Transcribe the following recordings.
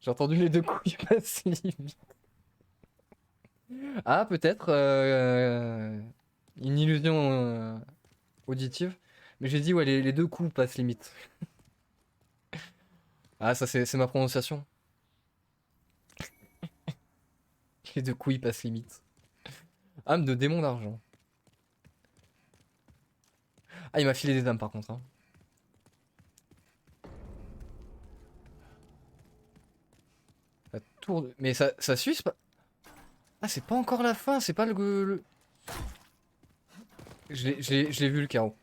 J'ai entendu les deux couilles passer limite. Ah, peut-être une illusion auditive. Mais j'ai dit, ouais, les deux coups passent limite. Ah, ça, c'est ma prononciation. Les deux couilles passent limite. Âme de démon d'argent. Ah, il m'a filé des âmes par contre, hein. La tour de... Mais ça suit, c'est pas... Ah, c'est pas encore la fin, c'est pas le... Je l'ai vu le carreau.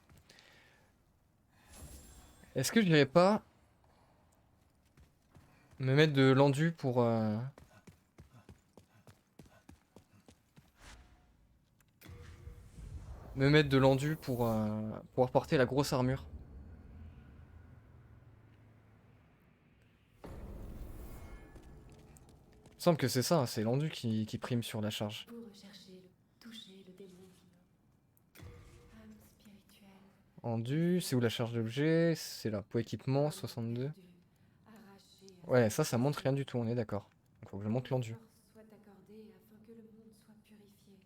Est-ce que je dirais pas me mettre de l'enduit pour... Me mettre de l'enduit pour pouvoir porter la grosse armure. Il me semble que c'est ça, hein, c'est l'enduit qui prime sur la charge. Vous recherchez toucher le démon vivant. Âme spirituelle. Enduit, c'est où la charge d'objet? C'est là, pour équipement, Âme 62. perdue, arrachée à Ouais, sa ça monte rien destinée. du tout, on est d'accord. Donc faut que je monte Que la l'enduit. force soit accordée afin que le monde soit purifié.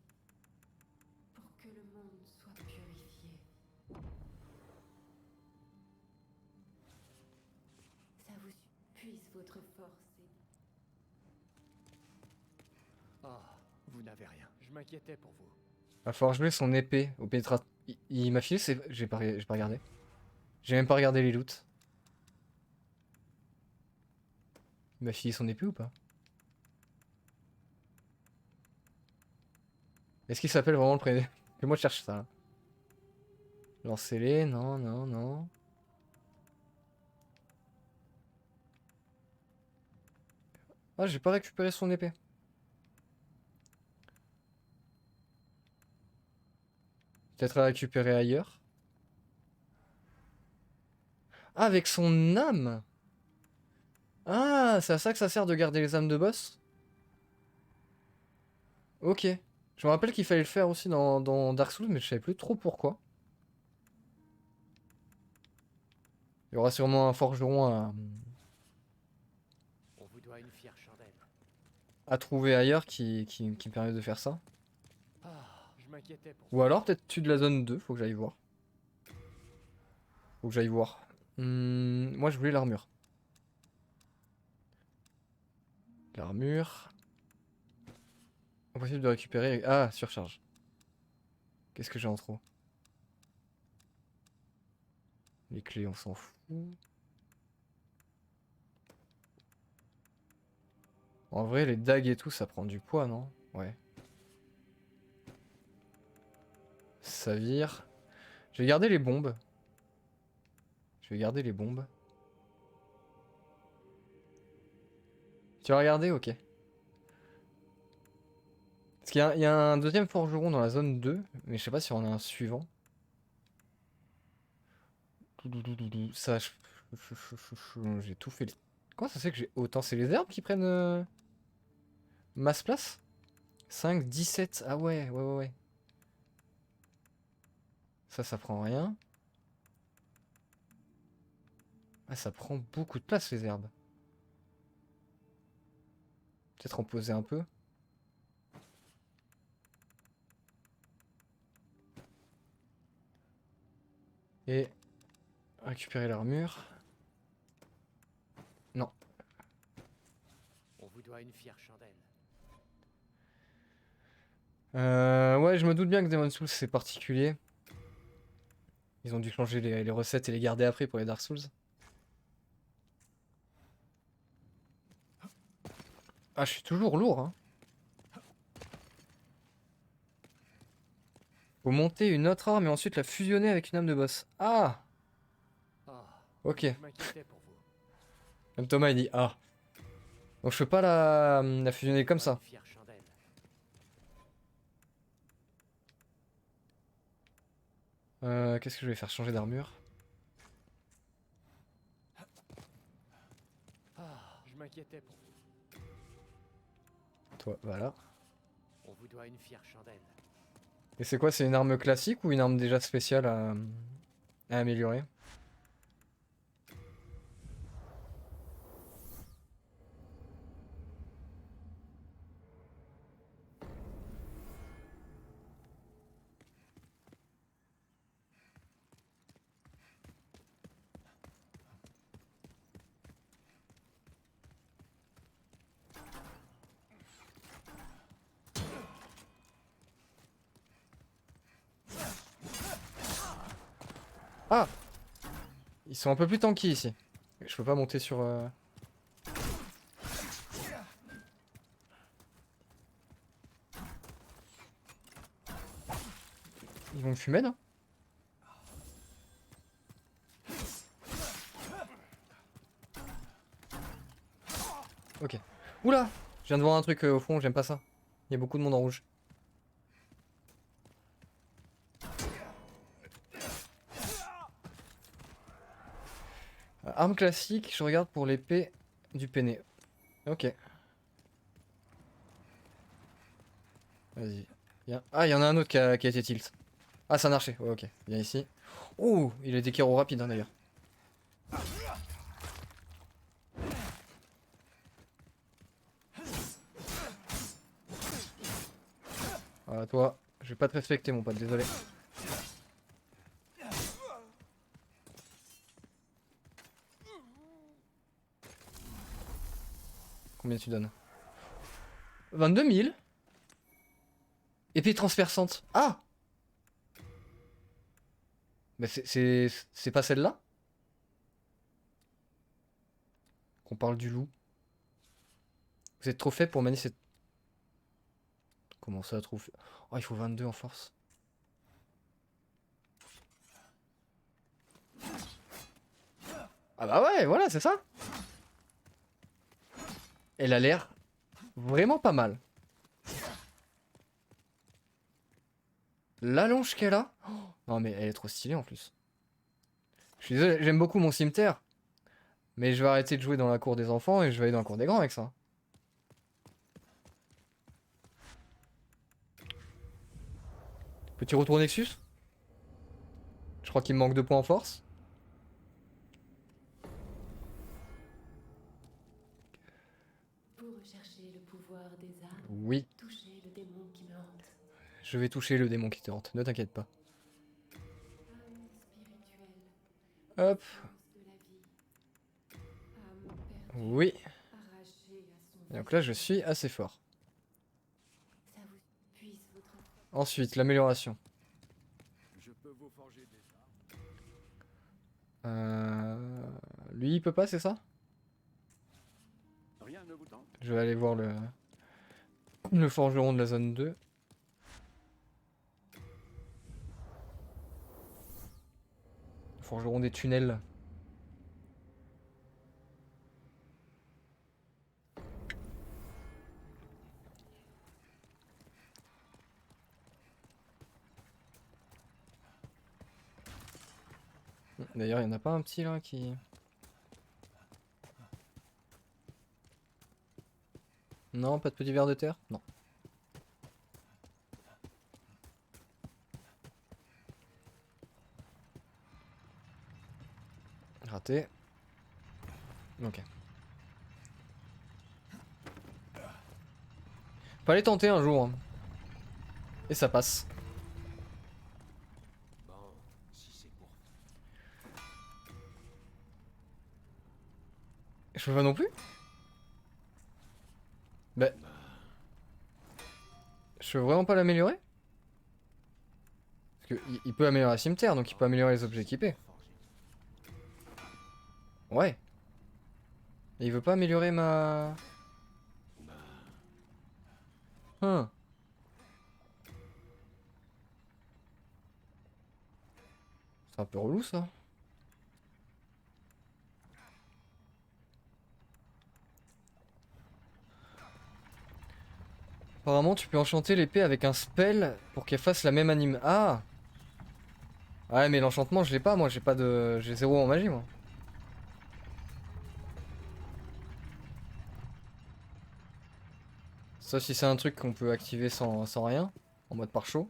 Pour que le monde soit purifié. Ça vous puise votre force et Ah, vous n'avez rien. Je m'inquiétais pour vous. Va falloir jouer son épée au pénétra... Il m'a filé, c'est... J'ai pas regardé. J'ai même pas regardé les loots. Il m'a filé son épée ou pas? Est-ce qu'il s'appelle vraiment le prénom? Moi je cherche ça. Là. Lancez-les, non, non, non. Ah, j'ai pas récupéré son épée. Peut-être à récupérer ailleurs. Ah, avec son âme! Ah, c'est à ça que ça sert de garder les âmes de boss? Ok. Je me rappelle qu'il fallait le faire aussi dans Dark Souls, mais je savais plus trop pourquoi. Il y aura sûrement un forgeron On vous doit une fière chandelle. à trouver ailleurs qui me permet de faire ça. Ah, je m'inquiétais pour Ou vous. alors peut-être tu de la zone 2, faut que j'aille voir. Faut que j'aille voir. Moi je voulais l'armure. L'armure. Impossible de récupérer. Ah, surcharge. Qu'est-ce que j'ai en trop? Les clés, on s'en fout. En vrai, les dagues et tout, ça prend du poids, non? Ouais. Ça vire. Je vais garder les bombes. Je vais garder les bombes. Tu vas regarder? Ok. Parce qu'il y a un deuxième forgeron dans la zone 2, mais je sais pas si on a un suivant. Ça, j'ai tout fait. Comment ça se fait que j'ai autant? C'est les herbes qui prennent masse place? 5, 17. Ah ouais, ouais, ouais, ouais. Ça prend rien. Ah, ça prend beaucoup de place, les herbes. Peut-être en poser un peu. Et récupérer l'armure. Non. On vous doit une fière chandelle. Ouais, je me doute bien que Demon's Souls, c'est particulier. Ils ont dû changer les recettes et les garder après pour les Dark Souls. Ah, je suis toujours lourd, hein. Faut monter une autre arme et ensuite la fusionner avec une âme de boss. Ah! Ah, Ok. je m'inquiétais pour vous. Même Thomas, il dit ah. Donc je peux pas la On fusionner vous comme doit ça. une fière chandelle. Qu'est-ce que je vais faire? Changer d'armure? Ah, je m'inquiétais pour vous. Toi, voilà. On vous doit une fière chandelle. Et c'est quoi? C'est une arme classique ou une arme déjà spéciale à améliorer? Ah! Ils sont un peu plus tanky ici. Je peux pas monter sur... Ils vont me fumer là? Ok. Oula! Je viens de voir un truc au fond, j'aime pas ça. Il y a beaucoup de monde en rouge. Arme classique, je regarde pour l'épée du peiné. Ok. Vas-y. Viens. Ah, il y en a un autre qui a été tilt. Ah, c'est un archer. Ouais, ok. Viens ici. Ouh, il a des kéros rapides hein, d'ailleurs. Ah, toi, je vais pas te respecter, mon pote, désolé. Combien tu donnes? 22 000. Épée transperçante. Ah! Mais c'est pas celle-là? Qu'on parle du loup. Vous êtes trop faible pour manier cette... Comment ça, trop faible? Oh, il faut 22 en force. Ah bah ouais, voilà, c'est ça. Elle a l'air vraiment pas mal. L'allonge qu'elle a. Oh, non mais elle est trop stylée en plus. Je suis désolé, j'aime beaucoup mon cimetière. Mais je vais arrêter de jouer dans la cour des enfants et je vais aller dans la cour des grands avec ça. Petit retour Nexus. Je crois qu'il me manque 2 points en force. Pour rechercher le pouvoir des armes, Oui, touchez le démon qui me hante. je vais toucher le démon qui te hante, ne t'inquiète pas. Âme spirituelle, Hop, sens de la vie. Âme perdue, oui. arrachée à son Et donc là, je destin. suis assez fort. Ça vous puise votre... Ensuite, l'amélioration. Je peux vous forger des armes. Lui, il peut pas, c'est ça? Rien ne vous tente? Je vais aller voir le forgeron de la zone 2. Le forgeron des tunnels. D'ailleurs, il n'y en a pas un petit là qui... Non, pas de petit ver de terre? Non. Raté. Ok. Fallait tenter un jour. Hein. Et ça passe. Bon, si c'est pour... Je peux pas non plus? Bah... Je peux vraiment pas l'améliorer? Parce que il peut améliorer le cimetière, donc il peut améliorer les objets équipés. Ouais. Et il veut pas améliorer ma... Hein. C'est un peu relou ça. Apparemment, tu peux enchanter l'épée avec un spell pour qu'elle fasse la même anime. Ah! Ouais, mais l'enchantement, je l'ai pas, moi, j'ai pas de... J'ai 0 en magie, moi. Sauf si c'est un truc qu'on peut activer sans rien, en mode par chaud.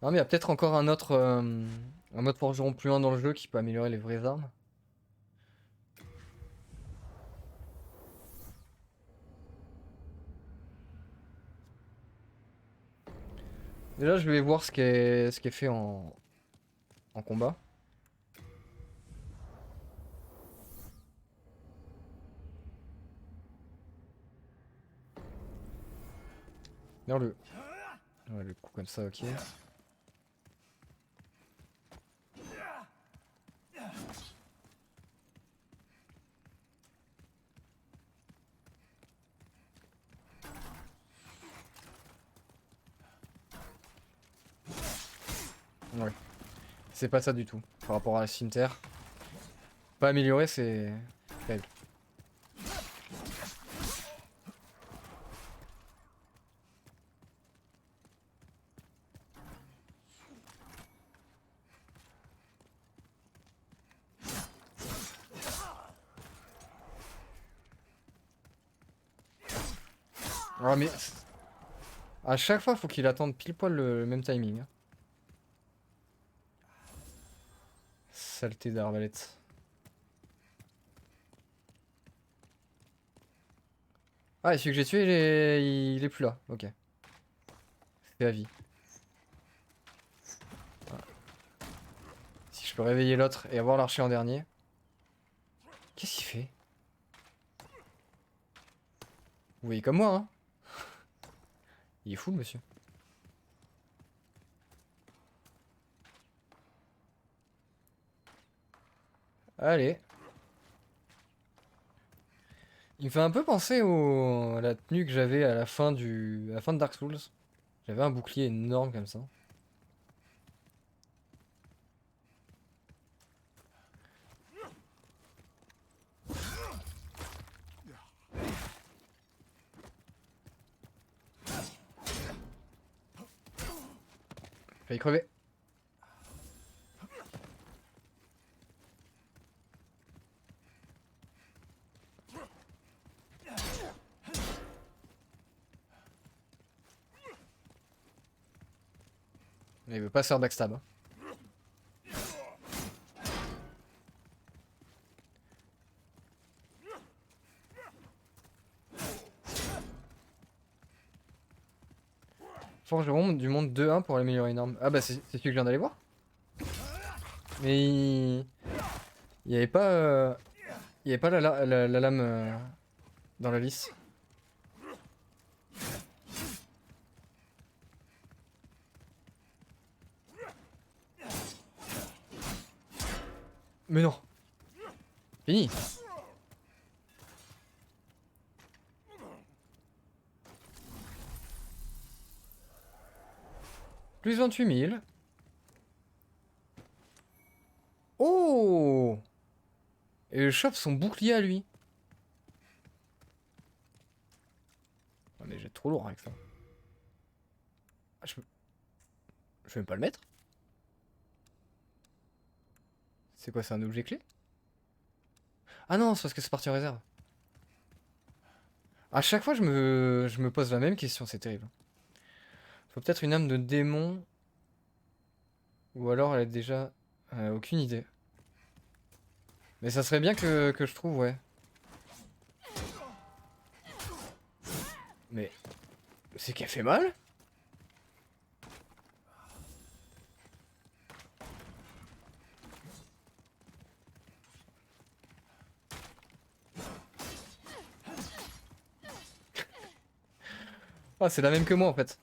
Non, mais il y a peut-être encore un autre... un mode forgeron plus loin dans le jeu qui peut améliorer les vraies armes. Déjà, je vais voir ce qui est fait en combat. D'ailleurs, ouais, le coup comme ça, ok. Ouais. C'est pas ça du tout. Par rapport à la cimetière. Pas amélioré, c'est faible. Ah mais à chaque fois, faut qu'il attende pile poil le même timing. Hein. Saleté d'arbalète. Ah, et celui que j'ai tué, il est plus là. Ok. C'est à vie. Voilà. Si je peux réveiller l'autre et avoir l'archer en dernier. Qu'est-ce qu'il fait? Vous voyez comme moi, hein? Il est fou, le monsieur. Allez. Il me fait un peu penser à la tenue que j'avais à la fin à la fin de Dark Souls. J'avais un bouclier énorme comme ça. Failli crever. Il veut pas se faire backstab. Hein. Forgeron du monde 2-1 pour l'améliorer une arme. Ah bah c'est celui que je viens d'aller voir. Mais il y avait pas, il y avait pas la lame dans la liste. Mais non. Fini. Plus 28 000. Oh! Et je chope son bouclier à lui. Ah mais j'ai trop lourd avec ça. Ah, je peux même pas le mettre? C'est quoi, c'est un objet clé? Ah non, c'est parce que c'est parti en réserve. À chaque fois, je me pose la même question, c'est terrible. Faut peut-être une âme de démon. Ou alors elle est déjà... aucune idée. Mais ça serait bien que je trouve, ouais. Mais... C'est qu'elle fait mal? Ah, c'est la même que moi en fait.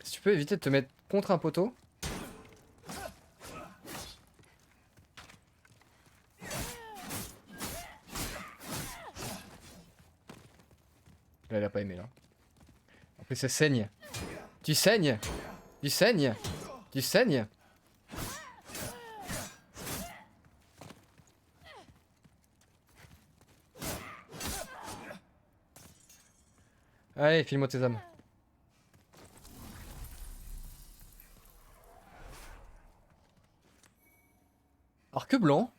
Si tu peux éviter de te mettre contre un poteau. Là, elle a pas aimé là. En plus, elle saigne. Tu saignes! Tu saignes! Tu saignes! Allez, file-moi tes âmes. Arc blanc.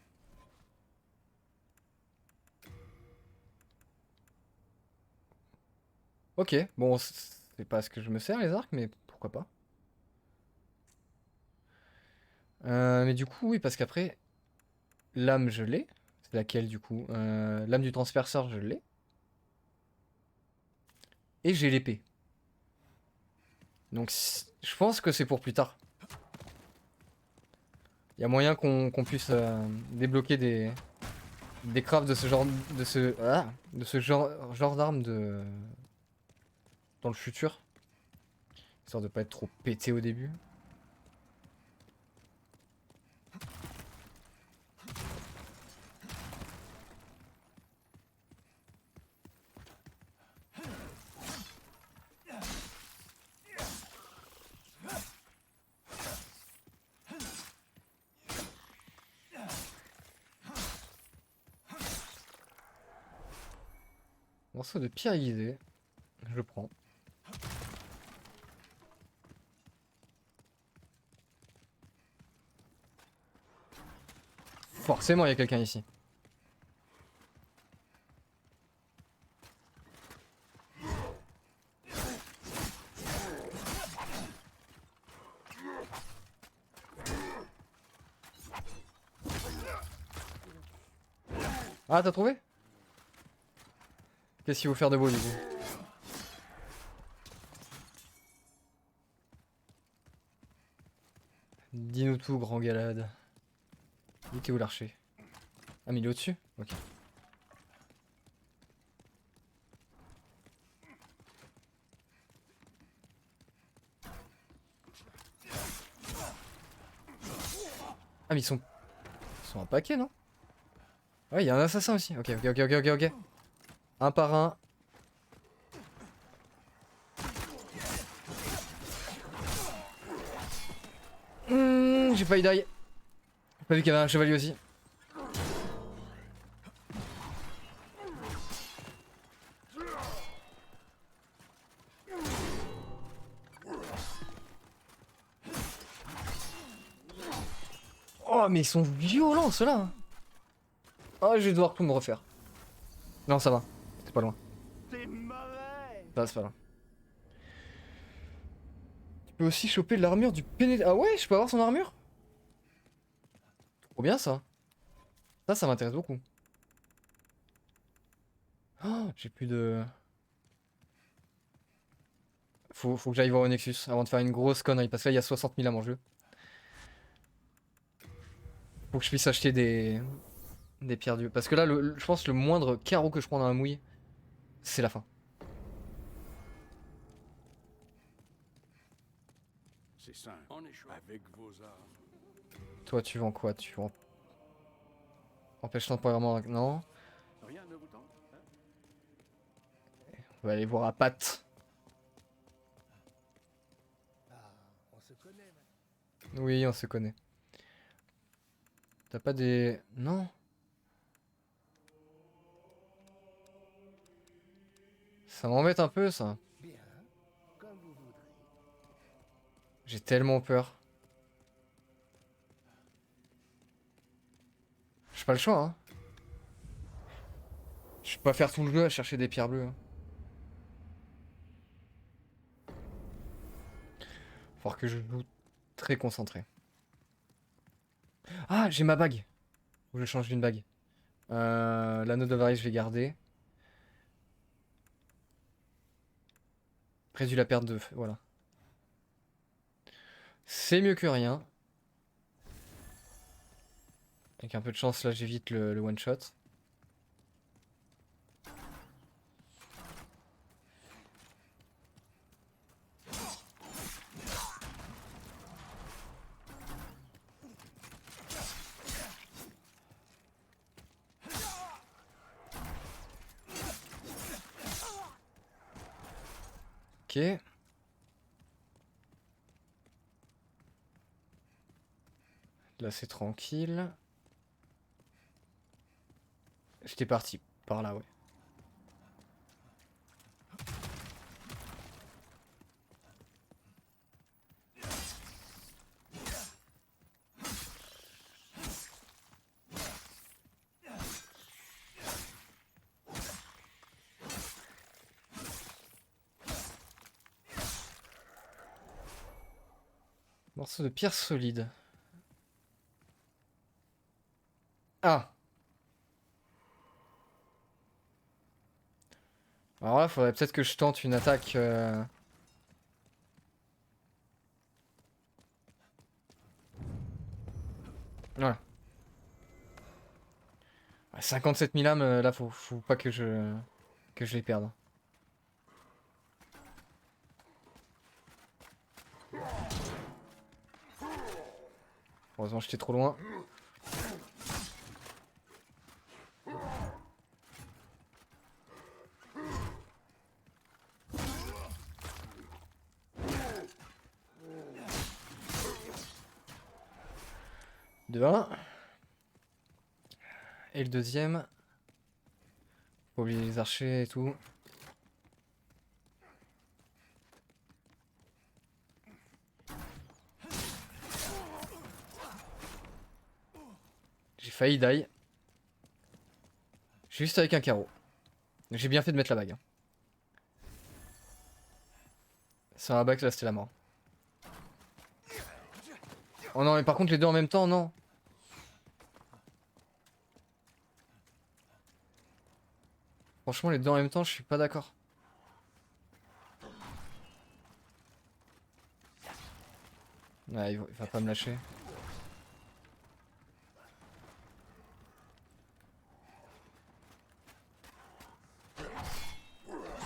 Ok, bon, c'est pas ce que je me sers les arcs, mais pourquoi pas. Mais du coup, oui, parce qu'après, l'âme, je l'ai. C'est laquelle du coup? L'âme du transperceur, je l'ai. Et j'ai l'épée. Donc, je pense que c'est pour plus tard. Il y a moyen qu'on puisse débloquer des crafts de ce genre de ce genre d'armes dans le futur, histoire de pas être trop pété au début. Morceau de pierre aiguisée. Je prends. Forcément, il y a quelqu'un ici. Ah, t'as trouvé? Qu'est-ce qu'il faut faire de beau du coup? Dis-nous tout, grand galade. Il était où l'archer? Ah, mais il est au-dessus? Ok. Ah, mais ils sont un paquet, non? Ouais, il y a un assassin aussi. Ok, ok, ok, ok, ok, ok. Un par un. J'ai failli die. J'ai pas vu qu'il y avait un chevalier aussi. Oh, mais ils sont violents ceux-là. Oh, je vais devoir tout me refaire. Non, ça va. C'est pas loin. T'es mauvais. Ça, c'est pas loin. Tu peux aussi choper l'armure du pénétrateur. Ah ouais, je peux avoir son armure? Trop bien ça. Ça m'intéresse beaucoup. Oh, j'ai plus de... Faut que j'aille voir au Nexus avant de faire une grosse connerie. Parce que là, il y a 60 000 âmes en jeu. Faut que je puisse acheter des pierres dieu. Parce que là, je pense que le moindre carreau que je prends dans la mouille, c'est la fin. C'est simple. Avec vos armes. Toi, tu vends quoi? Tu vends... Empêche temporairement... Non. Rien ne vous tente, hein? On va aller voir à Pat. Ah, on se connaît maintenant. Oui, on se connaît. T'as pas des... Non. Ça m'embête un peu, ça. Bien, comme vous voudrez. J'ai tellement peur. J'ai pas le choix, hein. Je peux pas faire tout le jeu à chercher des pierres bleues. Hein. Faut que je joue très concentré. Ah, j'ai ma bague. Faut que je change d'une bague. L'anneau d'Avarice, je vais garder. Réduit la perte de feu, voilà. C'est mieux que rien. Avec un peu de chance, là, j'évite le one shot. Ok. Là, c'est tranquille. J'étais parti par là, ouais. Morceau de pierre solide. Ah! Alors là, faudrait peut-être que je tente une attaque... Voilà. 57 000 âmes, là, faut pas que je les perde. Heureusement, j'étais trop loin. De 1. Et le deuxième. pas oublier les archers et tout. J'ai failli die. Juste avec un carreau. J'ai bien fait de mettre la bague. Hein. Sans la bague, là, c'était la mort. Oh non, mais par contre, les deux en même temps, non. Franchement, les deux en même temps, je suis pas d'accord. Ouais, il va pas me lâcher.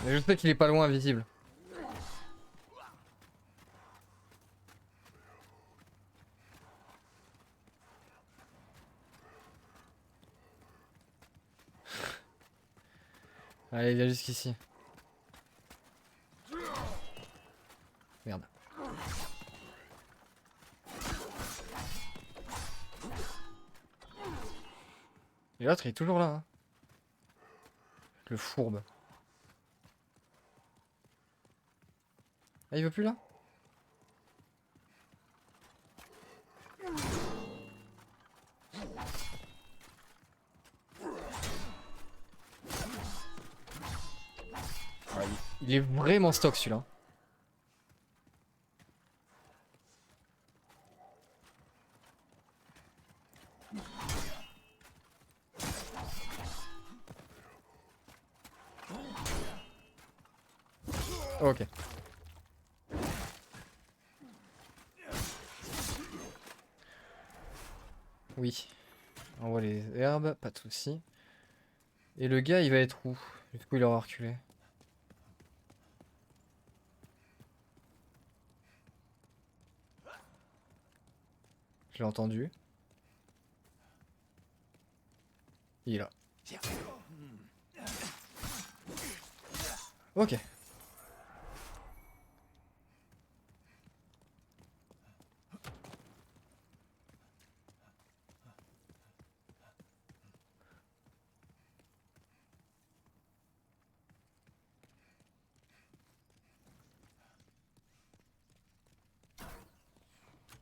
Mais je sais qu'il est pas loin, invisible. Allez, il vient jusqu'ici. Merde. Et l'autre, il est toujours là. Hein. Le fourbe. Ah, il veut plus là? Ah, il est vraiment stock celui-là. Ok. Oui. On voit les herbes, pas de soucis. Et le gars, il va être où? Du coup, il aura reculé. Je l'ai entendu. Il est là. Ok.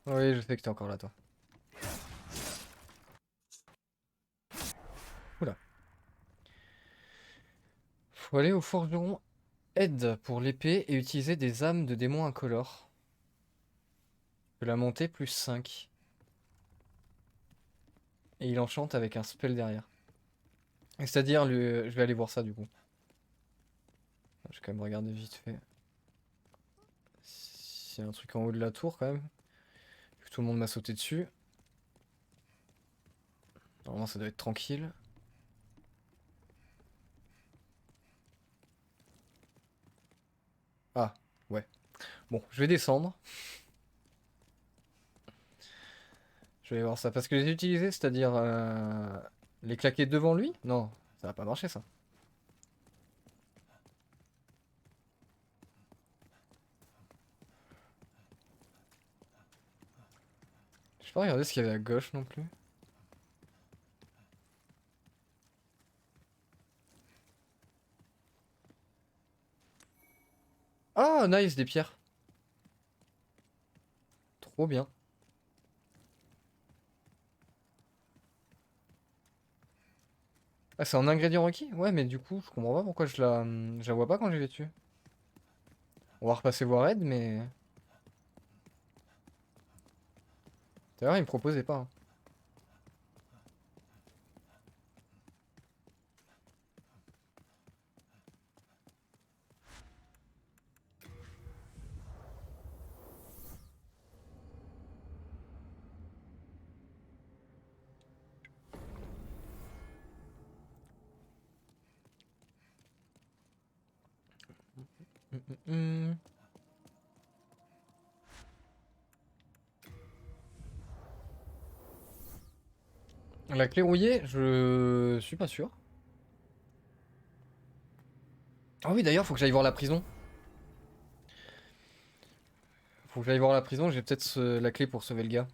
Oui, je sais que t'es encore là, toi. Oula. Faut aller au forgeron Aide pour l'épée et utiliser des âmes de démons incolores. De la montée plus 5. Et il enchante avec un spell derrière. C'est-à-dire, je vais aller voir ça du coup. Je vais quand même regarder vite fait. S'il y a un truc en haut de la tour quand même. Vu que tout le monde m'a sauté dessus. Normalement ça doit être tranquille. Ah, ouais. Bon, je vais descendre. Je vais voir ça. Parce que les utiliser, c'est-à-dire les claquer devant lui? Non, ça va pas marcher ça. Je peux pas regarder ce qu'il y avait à gauche non plus. Ah, nice, des pierres. Trop bien. Ah, c'est un ingrédient requis? Ouais, mais du coup, je comprends pas pourquoi je la vois pas quand je vais dessus. On va repasser voir Ed, mais... D'ailleurs, il me proposait pas. Hein. Hum. La clé rouillée, je suis pas sûr. Ah oui, d'ailleurs, faut que j'aille voir la prison. Faut que j'aille voir la prison, j'ai peut-être la clé pour sauver le gars.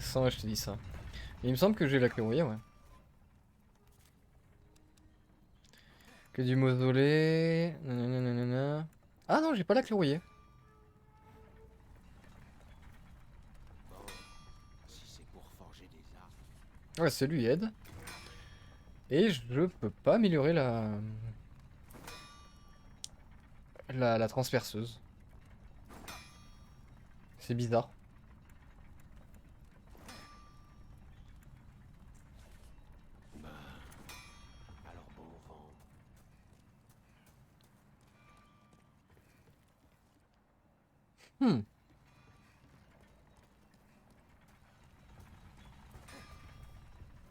intéressant, ouais, je te dis ça. Et il me semble que j'ai la clé rouillée, ouais. Que du mausolée. Nanana. Ah non, j'ai pas la clé rouillée. Si c'est pour forger des armes. Ouais, c'est lui aide. Et je peux pas améliorer la transperceuse. C'est bizarre. Alors bon vent. Hmm.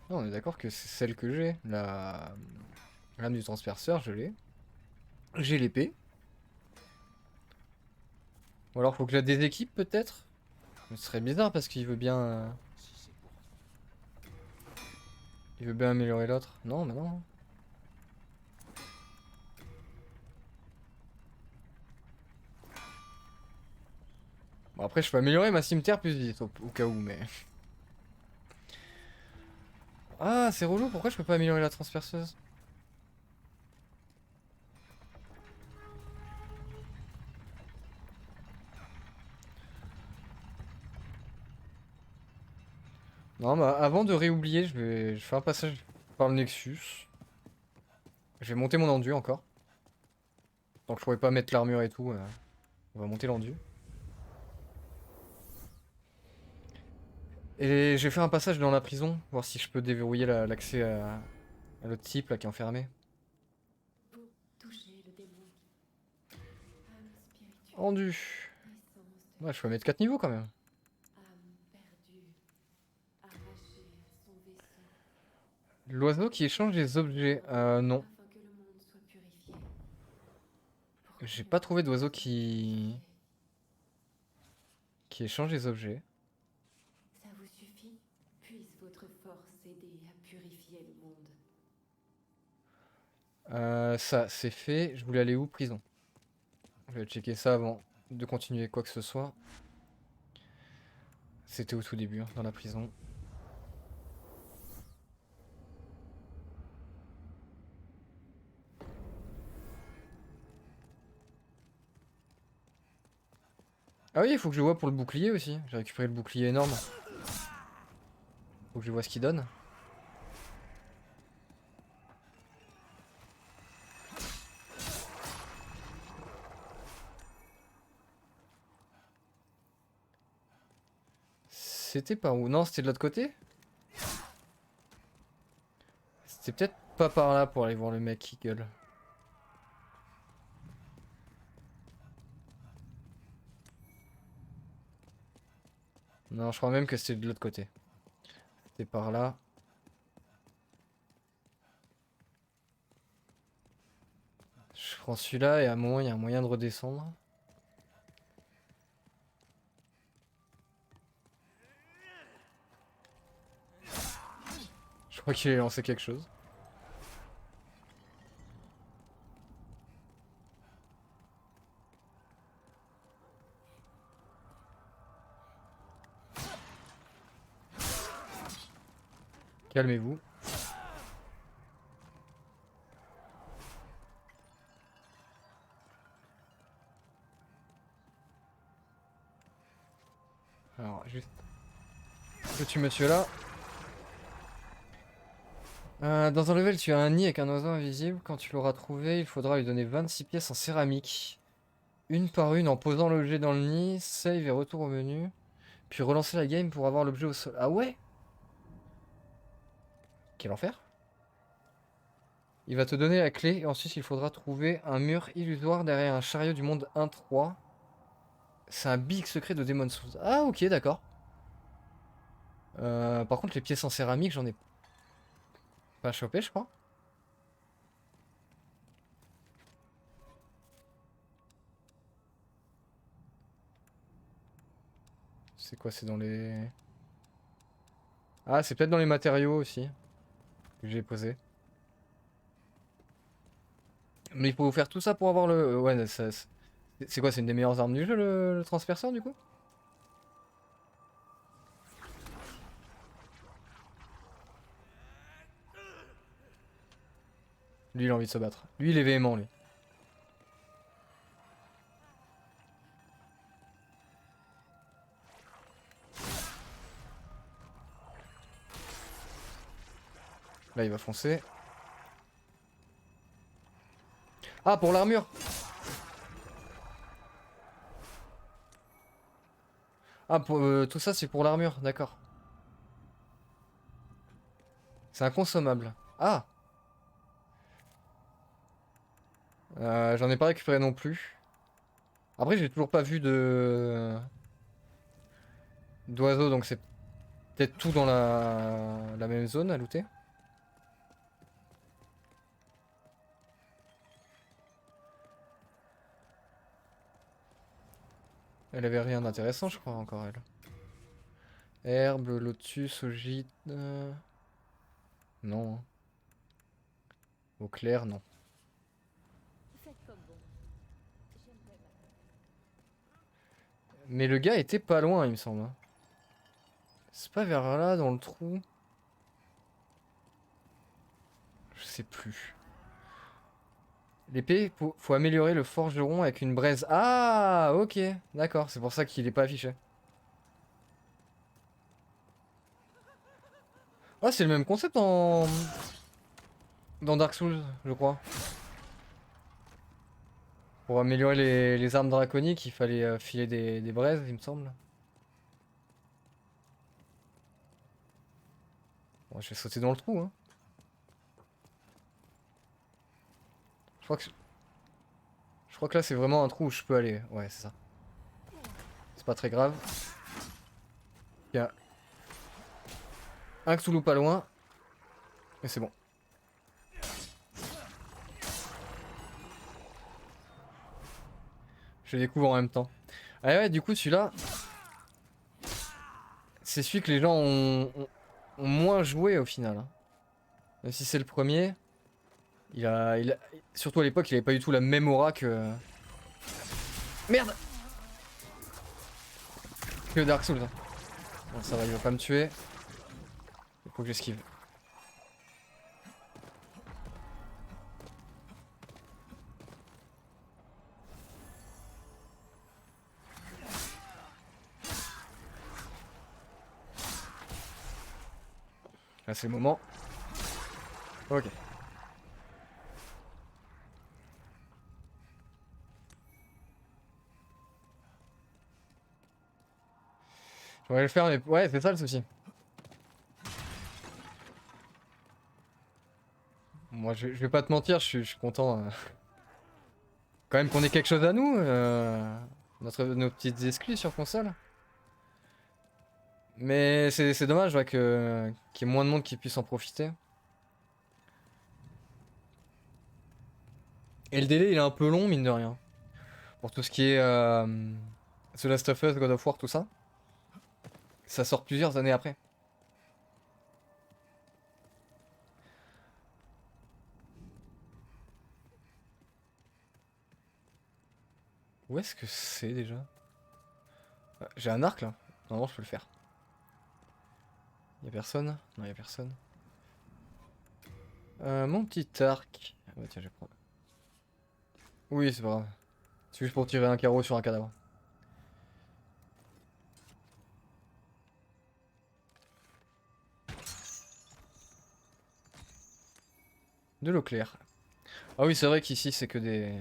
Non, on est d'accord que c'est celle que j'ai. La lame du transperceur, je l'ai. J'ai l'épée. Ou alors faut que je la déséquipe peut-être. Ce serait bizarre parce qu'il veut bien. Si c'est pour Il veut bien améliorer l'autre. Non, mais non. Bon, après, je peux améliorer ma cimetière plus vite au cas où, mais. Ah, c'est relou, pourquoi je peux pas améliorer la transperceuse? Non, bah avant de réoublier, je fais un passage par le Nexus. Je vais monter mon endu encore. Donc je pourrais pas mettre l'armure et tout. On va monter l'endu. Et j'ai fait un passage dans la prison, voir si je peux déverrouiller l'accès à l'autre type là qui est enfermé. Pour toucher le démon. Âme spirituelle. Endu. Essence de Ouais, je peux mettre 4 niveaux quand même. âme perdue. Arrachée à son vaisseau. L'oiseau qui échange des objets. Non. Afin que le monde soit purifié. Pour que J'ai le pas monde trouvé d'oiseau soit purifié. qui échange des objets. Ça vous suffit? Puisse votre force aider à purifier le monde. Ça, c'est fait. Je voulais aller où? Prison. Je vais checker ça avant de continuer quoi que ce soit. C'était au tout début, hein, dans la prison. Ah oui, il faut que je vois pour le bouclier aussi. J'ai récupéré le bouclier énorme. Faut que je vois ce qu'il donne. C'était par où? Non, c'était de l'autre côté? C'était peut-être pas par là pour aller voir le mec qui gueule. Non, je crois même que c'était de l'autre côté. C'était par là. Je prends celui-là et à un moment il y a un moyen de redescendre. Je crois qu'il a lancé quelque chose. Calmez-vous. Alors, juste... Je tue monsieur là. Dans un level, tu as un nid avec un oiseau invisible. Quand tu l'auras trouvé, il faudra lui donner 26 pièces en céramique. Une par une en posant l'objet dans le nid. Save et retour au menu. Puis relancer la game pour avoir l'objet au sol. Ah ouais? Quel enfer. Il va te donner la clé et ensuite il faudra trouver un mur illusoire derrière un chariot du monde 1-3. C'est un big secret de Demon's Souls. Ah ok, d'accord. Par contre les pièces en céramique j'en ai pas chopé je crois. C'est quoi? C'est dans les... Ah c'est peut-être dans les matériaux aussi. Que j'ai posé. Mais il faut faire tout ça pour avoir le... Ouais, c'est quoi? C'est une des meilleures armes du jeu le transperceur du coup? Lui, il a envie de se battre. Lui, il est véhément, lui. Là, il va foncer. Ah, pour l'armure! Ah, pour, tout ça, c'est pour l'armure, d'accord. C'est un consommable. Ah! J'en ai pas récupéré non plus. Après, j'ai toujours pas vu de d'oiseaux, donc c'est peut-être tout dans la même zone à looter. Elle avait rien d'intéressant, je crois, encore elle. Herbe, lotus, ogite. Non. Au clair, non. Faites comme bon. J'aimerais ma- Mais le gars était pas loin, il me semble, hein. C'est pas vers là, dans le trou. Je sais plus. L'épée, faut améliorer le forgeron avec une braise. Ah, ok, d'accord, c'est pour ça qu'il est pas affiché. Ah, c'est le même concept dans Dark Souls, je crois. Pour améliorer les armes draconiques, il fallait filer des braises, il me semble. Bon, je vais sauter dans le trou, hein. Je crois que là, c'est vraiment un trou où je peux aller. Ouais, c'est ça. C'est pas très grave. Il y a un Cthulhu pas loin. Et c'est bon. Je le découvre en même temps. Ah ouais, du coup, celui-là, c'est celui que les gens ont moins joué au final, hein. Même si c'est le premier, surtout à l'époque, il avait pas du tout la même aura que... Merde! Que Dark Souls, hein. Bon, ça va, il va pas me tuer. Il faut que j'esquive. Là, c'est le moment. Ok. J'aurais le faire, mais ouais, c'est ça le souci. Moi, je vais pas te mentir, je suis content. Quand même qu'on ait quelque chose à nous. Nos petites exclus sur console. Mais c'est dommage ouais, qu'il y ait moins de monde qui puisse en profiter. Et le délai, il est un peu long, mine de rien. Pour tout ce qui est The Last of Us, God of War, tout ça. Ça sort plusieurs années après. Où est-ce que c'est déjà? J'ai un arc là. Normalement, je peux le faire. Y'a personne? Non, y'a personne. Mon petit arc. Ah bah tiens, je vais prendre. Oui, c'est pas grave. C'est juste pour tirer un carreau sur un cadavre. De l'eau claire. Ah oui, c'est vrai qu'ici, c'est que des...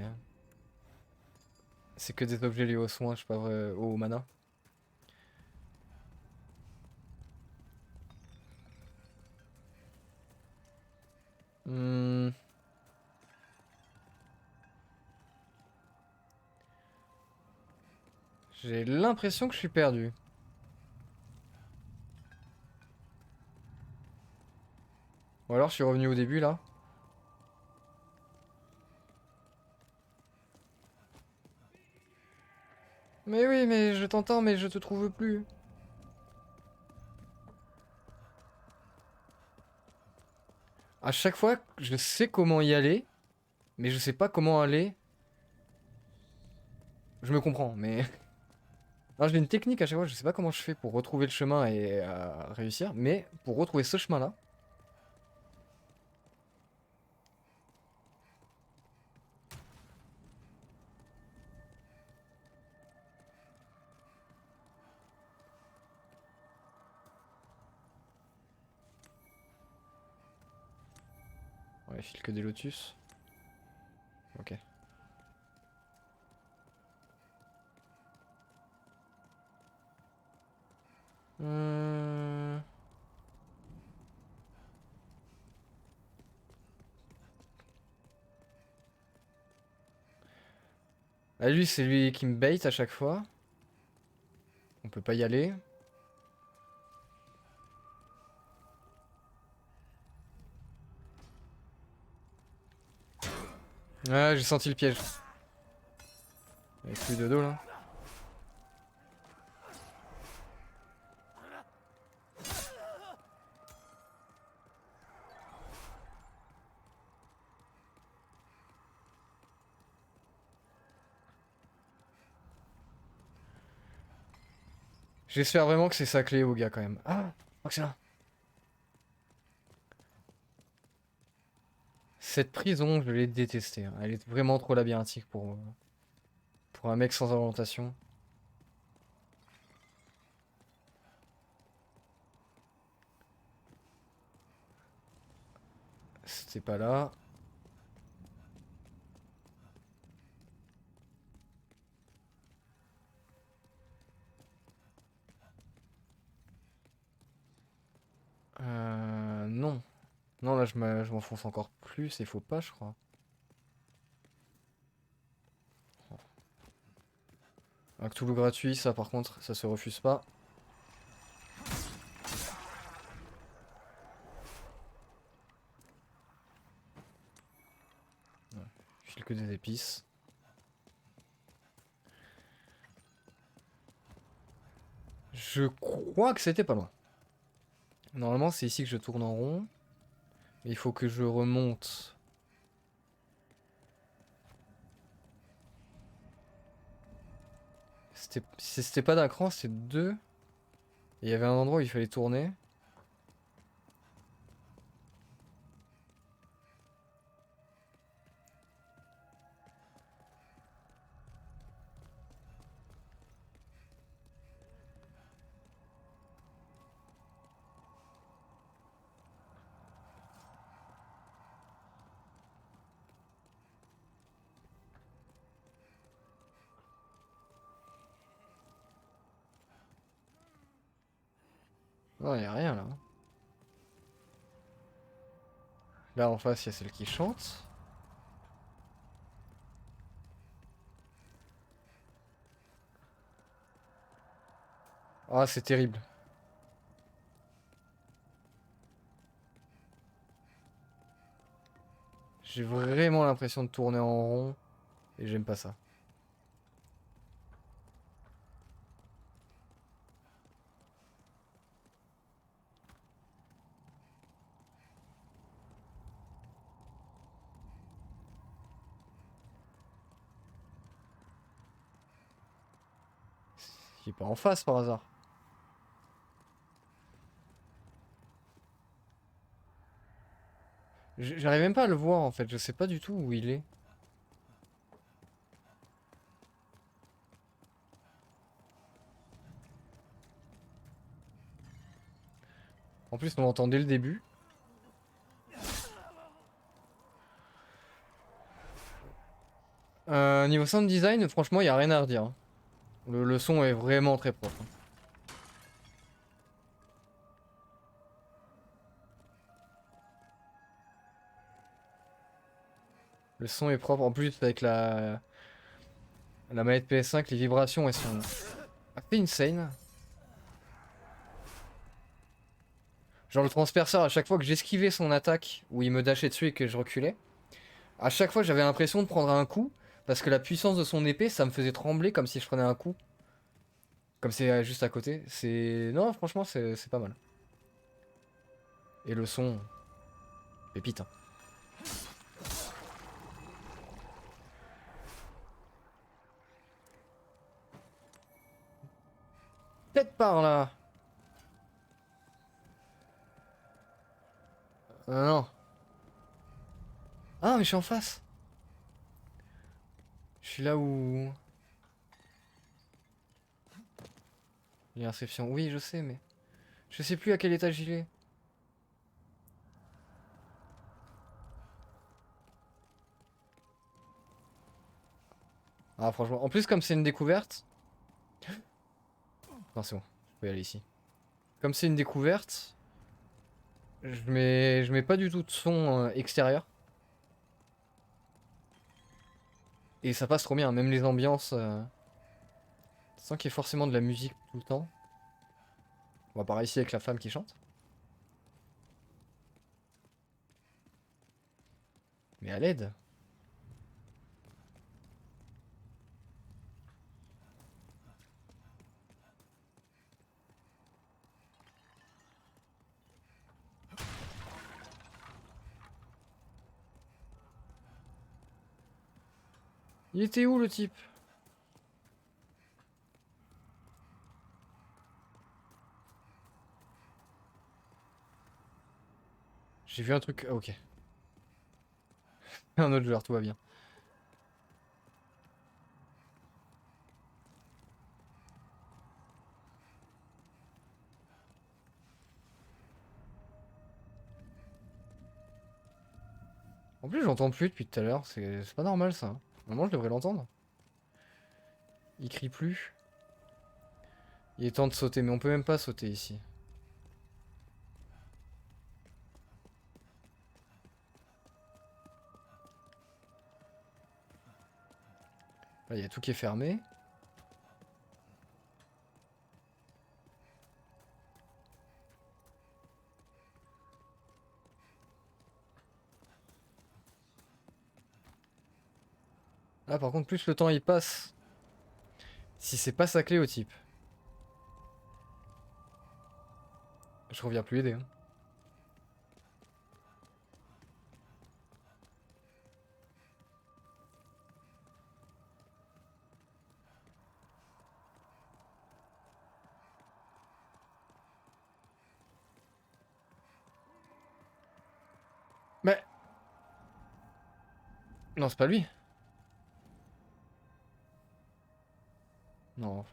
C'est que des objets liés aux soins, je sais pas vrai, au mana. Hmm. J'ai l'impression que je suis perdu. Ou alors je suis revenu au début là. Mais oui, mais je t'entends, mais je te trouve plus. À chaque fois, je sais comment y aller, mais je sais pas comment aller. Je me comprends, mais... Non, j'ai une technique à chaque fois, je sais pas comment je fais pour retrouver le chemin et réussir, mais pour retrouver ce chemin-là, Ouais, il file que des lotus. Ok. Hum... Ah, lui, c'est lui qui me bait à chaque fois. On peut pas y aller. Ah, j'ai senti le piège. Avec plus de dos là. J'espère vraiment que c'est sa clé au gars quand même. Ah, excellent. Cette prison, je l'ai détestée, hein. Elle est vraiment trop labyrinthique pour un mec sans orientation. C'était pas là. Non. Non, là, je m'enfonce encore plus. Il faut pas, je crois. Un Cthulhu gratuit, ça par contre, ça se refuse pas. Ouais, je file que des épices. Je crois que c'était pas loin. Normalement, c'est ici que je tourne en rond. Mais il faut que je remonte. C'était pas d'un cran, c'était deux. Et il y avait un endroit où il fallait tourner. Non, il a rien là. Là en face, il y a celle qui chante. Ah, c'est terrible. J'ai vraiment l'impression de tourner en rond. Et j'aime pas ça. Il est pas en face par hasard. J'arrive même pas à le voir en fait. Je sais pas du tout où il est. En plus, on l'entend dès le début. Niveau sound design, franchement, il y a rien à redire, hein. Le son est vraiment très propre, hein. Le son est propre. En plus, avec la manette PS5, les vibrations, elles sont assez insane. Genre le transperceur, à chaque fois que j'esquivais son attaque, où il me dashait dessus et que je reculais, à chaque fois j'avais l'impression de prendre un coup, parce que la puissance de son épée, ça me faisait trembler comme si je prenais un coup. Comme c'est juste à côté. C'est... Non, franchement, c'est pas mal. Et le son... Pépite, hein. Peut-être par là. Non. Ah, mais je suis en face. Je suis là où... Il y a Inception. Oui, je sais, mais... Je sais plus à quel étage il est. Ah franchement, en plus comme c'est une découverte... Non c'est bon, je peux y aller ici. Comme c'est une découverte, je mets pas du tout de son extérieur. Et ça passe trop bien, même les ambiances... sans qu'il y ait forcément de la musique tout le temps. On va part ici avec la femme qui chante. Mais à l'aide. Il était où le type? J'ai vu un truc... ah, ok. Un autre joueur, tout va bien. En plus, j'entends plus depuis tout à l'heure. C'est pas normal ça. Normalement, je devrais l'entendre. Il crie plus. Il est temps de sauter, mais on peut même pas sauter ici. Là, il y a tout qui est fermé. Là, par contre, plus le temps il passe. Si c'est pas sa clé au type. Je reviens plus aider. Hein. Mais... Non, c'est pas lui. Non.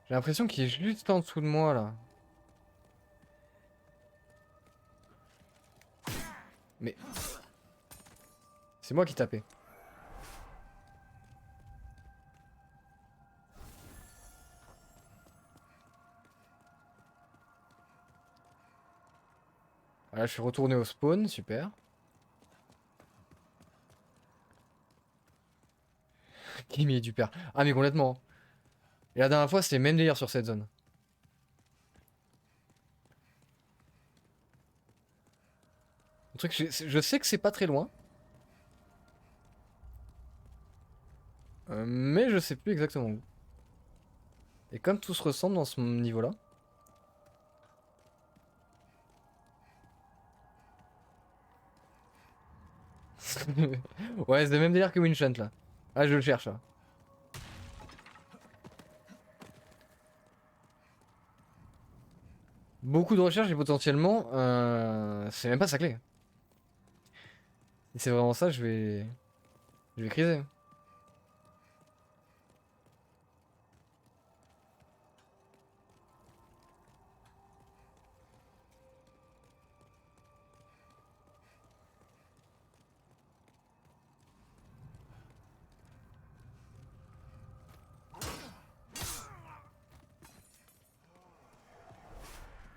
J'ai l'impression qu'il est juste en dessous de moi, là. Mais... C'est moi qui tapais. Voilà, je suis retourné au spawn, super. Qui met du père. Ah mais complètement. Et la dernière fois, c'était même délire sur cette zone. Le truc, je sais que c'est pas très loin. Mais je sais plus exactement où. Et comme tout se ressemble dans ce niveau-là. Ouais, c'est le même délire que Winchant là. Ah, je le cherche là. Beaucoup de recherches et potentiellement, c'est même pas sa clé. Et c'est vraiment ça, je vais criser.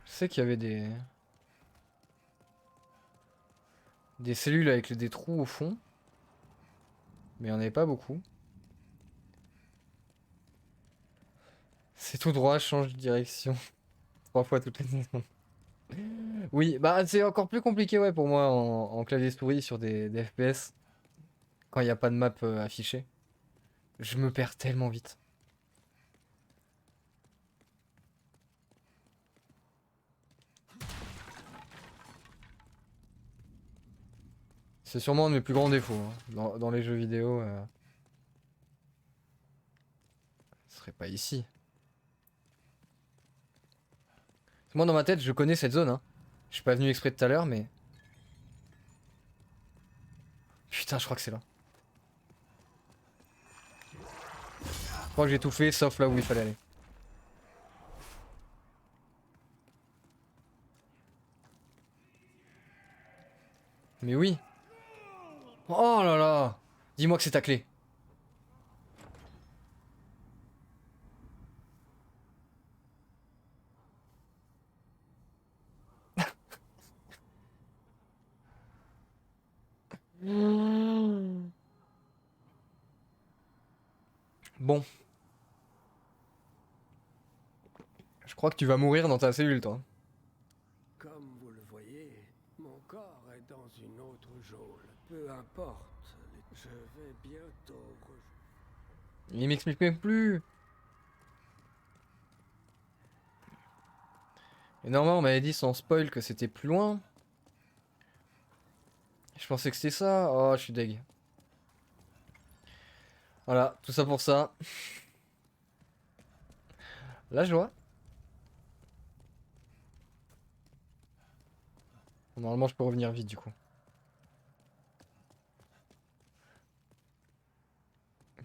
Je sais qu'il y avait des cellules avec des trous au fond, mais il n'y en avait pas beaucoup. C'est tout droit, je change de direction 3 fois toutes les secondes. Oui, bah c'est encore plus compliqué ouais pour moi en clavier souris sur des FPS quand il n'y a pas de map affichée. Je me perds tellement vite. C'est sûrement un de mes plus grands défauts hein, dans les jeux vidéo. Ce serait pas ici. Moi dans ma tête je connais cette zone hein. Je suis pas venu exprès tout à l'heure mais... Putain je crois que c'est là. Je crois que j'ai tout fait sauf là où il fallait aller. Mais oui. Oh là là! Dis-moi que c'est ta clé. Bon, je crois que tu vas mourir dans ta cellule, toi. Comme vous le voyez, mon corps est dans une autre geôle. Peu importe, je vais bientôt Il m'explique même plus. Et normalement, on m'avait dit sans spoil que c'était plus loin. Je pensais que c'était ça. Oh, je suis deg. Voilà, tout ça pour ça. La joie. Normalement, je peux revenir vite du coup.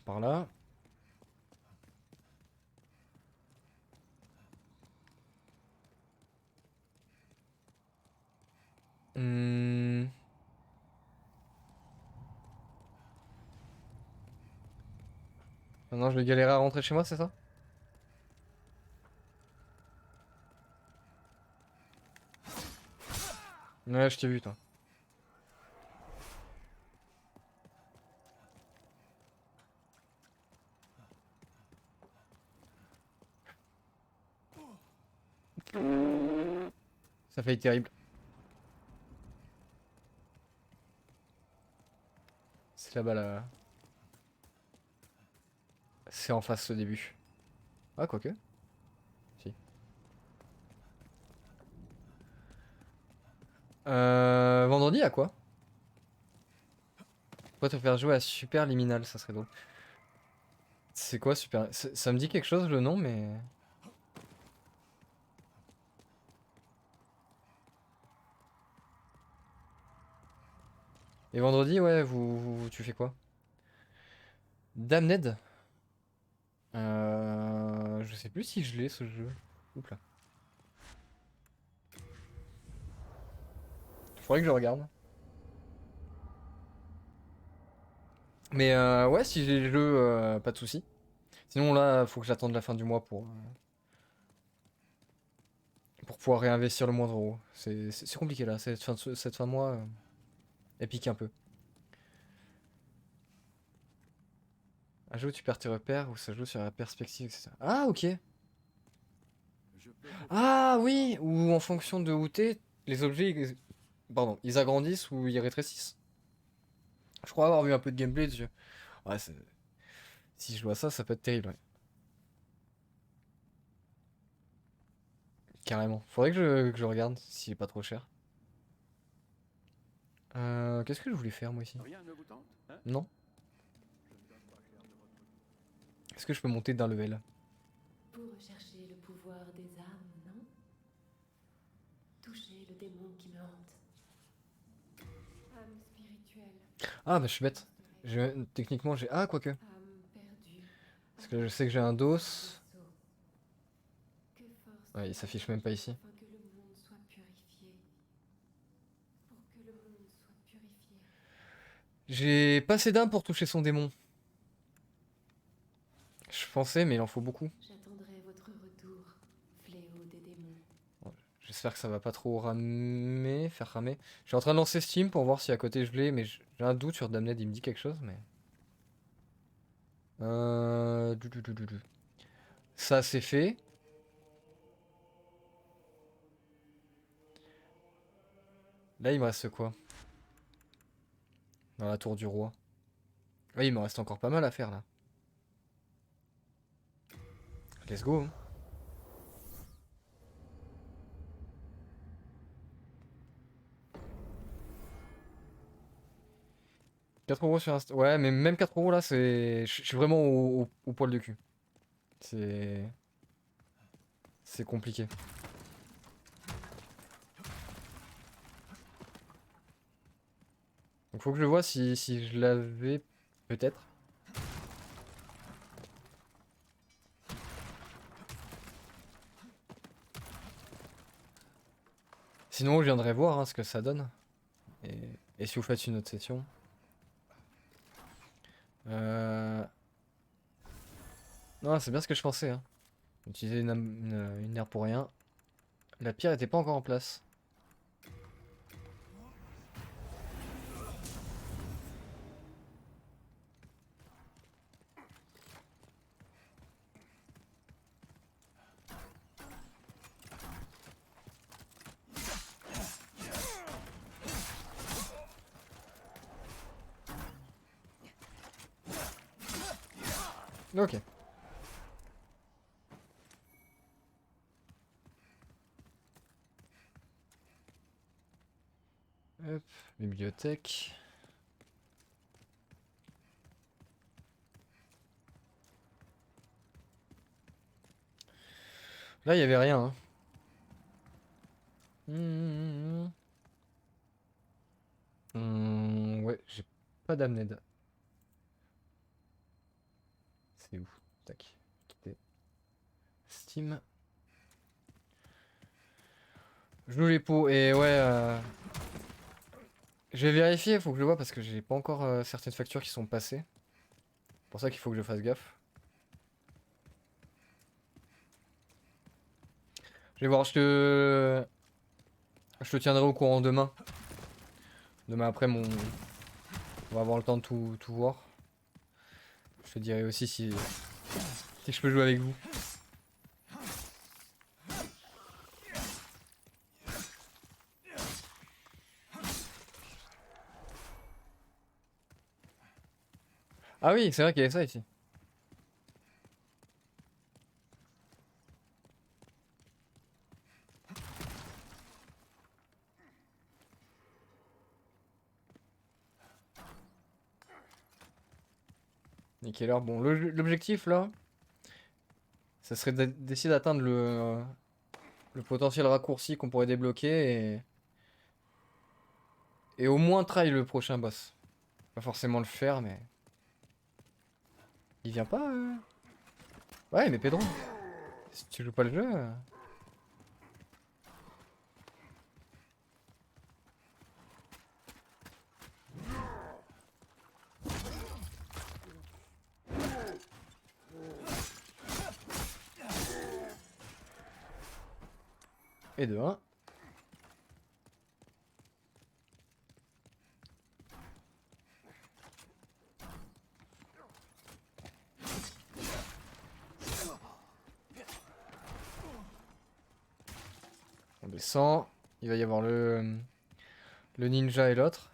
Par là. Hmm. Maintenant, je vais galérer à rentrer chez moi, c'est ça? Ouais, je t'ai vu, toi. Ça fait terrible. C'est là-bas, là. C'est en face ce début. Ah, quoique. Si. Vendredi, à quoi? Pourquoi te faire jouer à Super Liminal, ça serait drôle. C'est quoi Super... Ça me dit quelque chose le nom, mais... Et vendredi, ouais, tu fais quoi? Damned? Je sais plus si je l'ai ce jeu. Oups là. Faudrait que je regarde. Mais ouais, si j'ai le jeu, pas de souci. Sinon là, faut que j'attende la fin du mois pour pouvoir réinvestir le moindre euro. C'est compliqué là, cette fin de mois, elle pique un peu. Un jeu où tu perds tes repères, ou ça joue sur la perspective, etc. Ah ok. Ah oui, ou en fonction de où t'es, les objets, pardon, ils agrandissent ou ils rétrécissent. Je crois avoir vu un peu de gameplay dessus. Ouais, si je vois ça, ça peut être terrible, ouais. Carrément. Faudrait que je regarde s'il est pas trop cher. Qu'est-ce que je voulais faire moi ici? Rien ne vous tente, hein? Non? Est-ce que je peux monter d'un level? Pour rechercher le pouvoir des âmes, non? Toucher le démon qui me hante. Âme spirituelle, Ah bah je suis bête. Techniquement j'ai... Ah quoique. âme perdue. Parce que je sais que j'ai un dos. Que force Ouais, il s'affiche même pas ici. afin que le monde soit purifié. Pour que le monde soit purifié. J'ai pas assez d'âme pour toucher son démon. Je pensais, mais il en faut beaucoup. J'attendrai votre retour, fléau des démons. J'espère que ça va pas trop faire ramer. Je suis en train de lancer Steam pour voir si à côté je l'ai, mais j'ai un doute sur Damned, il me dit quelque chose, mais... Du. Ça c'est fait. Là il me reste quoi? Dans la tour du roi. Oui, il me reste encore pas mal à faire là. Let's go, hein. 4 € sur Insta. Ouais, mais même 4 € là, c'est. Je suis vraiment au poil de cul. C'est. C'est compliqué. Donc faut que je vois si je l'avais. Peut-être. Sinon, je viendrai voir hein, ce que ça donne. Et si vous faites une autre session. Euh... Non, c'est bien ce que je pensais. Hein. Utiliser une aire pour rien. La pierre était pas encore en place. Ok. Hop, bibliothèque. Là, il y avait rien. Hein. Ouais, j'ai pas d'amned. C'est où? Tac. Quitter. Steam. Je loue les pots et ouais. Je vais vérifier, faut que je vois parce que j'ai pas encore certaines factures qui sont passées. C'est pour ça qu'il faut que je fasse gaffe. Je vais voir, je te tiendrai au courant demain. Demain après on va avoir le temps de tout voir. Je te dirai aussi si je peux jouer avec vous. Ah oui, c'est vrai qu'il y avait ça ici. Nickel. Alors bon, l'objectif là, ça serait d'essayer d'atteindre le potentiel raccourci qu'on pourrait débloquer et au moins try le prochain boss. Pas forcément le faire, mais... Il vient pas Ouais, mais Pedro, si tu joues pas le jeu... Et de 1. On descend. Il va y avoir le ninja et l'autre.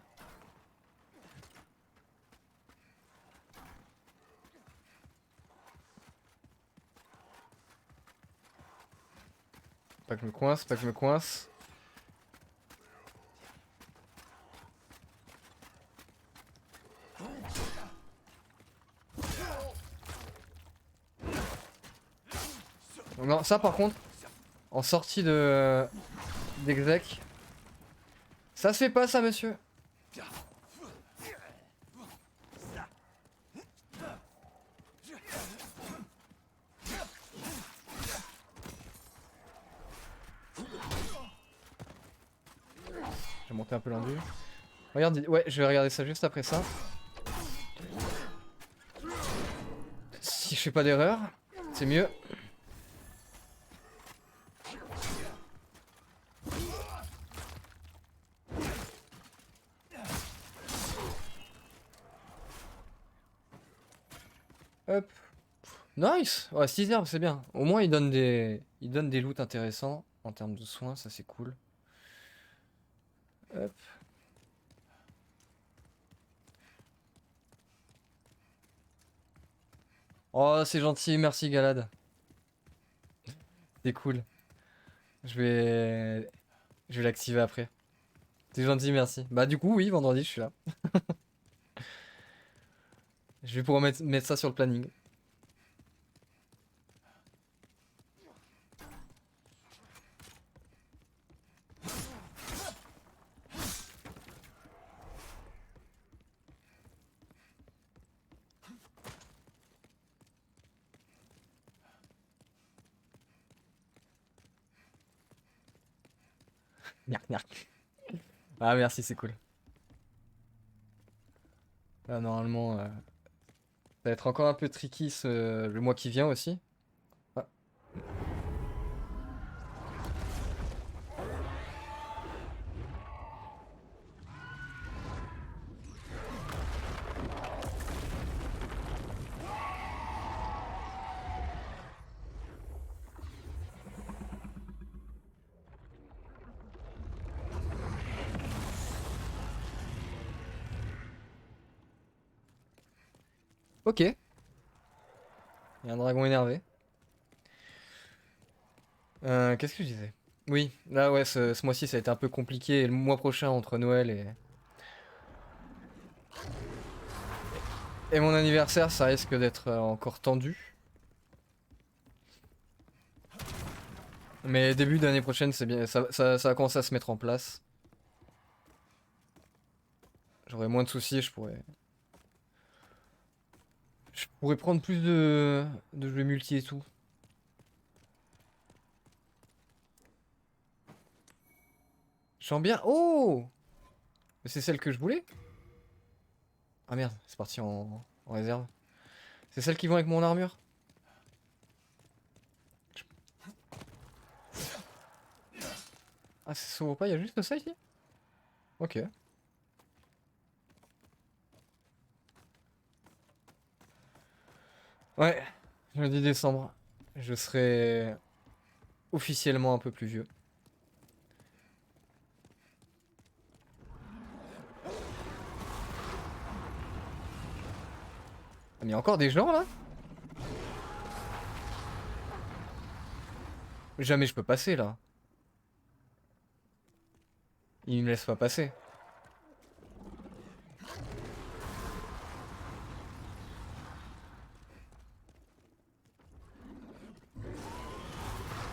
Pas que je me coince, pas que je me coince. Non, ça par contre, en sortie d'exec, ça se fait pas ça, monsieur. Je vais monter un peu l'indu. Regarde, ouais, je vais regarder ça juste après ça. Si je fais pas d'erreur, c'est mieux. Hop. Nice! Ouais, 6 herbes, c'est bien. Au moins, il donne des loots intéressants en termes de soins, ça c'est cool. Hop. Oh, c'est gentil, merci Galad. C'est cool. Je vais, je vais l'activer après. C'est gentil, merci. Bah du coup, oui, vendredi, je suis là. Je vais pouvoir mettre ça sur le planning. Miark, miark. Ah merci, c'est cool. Là, normalement, va être encore un peu tricky le mois qui vient aussi. Ah. Ok. Il y a un dragon énervé. Qu'est-ce que je disais? Oui, là ouais, ce mois-ci ça a été un peu compliqué. Et le mois prochain entre Noël et mon anniversaire, ça risque d'être encore tendu. Mais début d'année prochaine, c'est bien, ça va commencer à se mettre en place. J'aurai moins de soucis, je pourrais prendre plus de jeux multi et tout. Je sens bien. Oh! Mais c'est celle que je voulais? Ah merde, c'est parti en réserve. C'est celle qui vont avec mon armure? Ah, ça s'ouvre pas, il y a juste ça ici? Ok. Ouais, le 10 décembre, je serai officiellement un peu plus vieux. Ah, mais il y a encore des gens là? Jamais je peux passer là. Ils me laissent pas passer.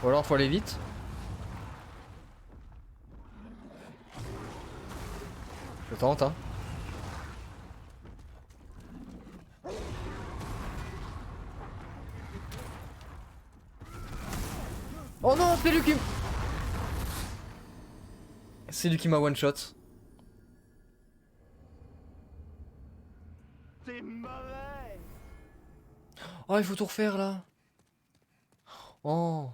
Ou alors faut aller vite. Je tente, hein. Oh non, c'est lui qui... C'est lui qui m'a one shot. T'es mauvais. Oh, il faut tout refaire là. Oh.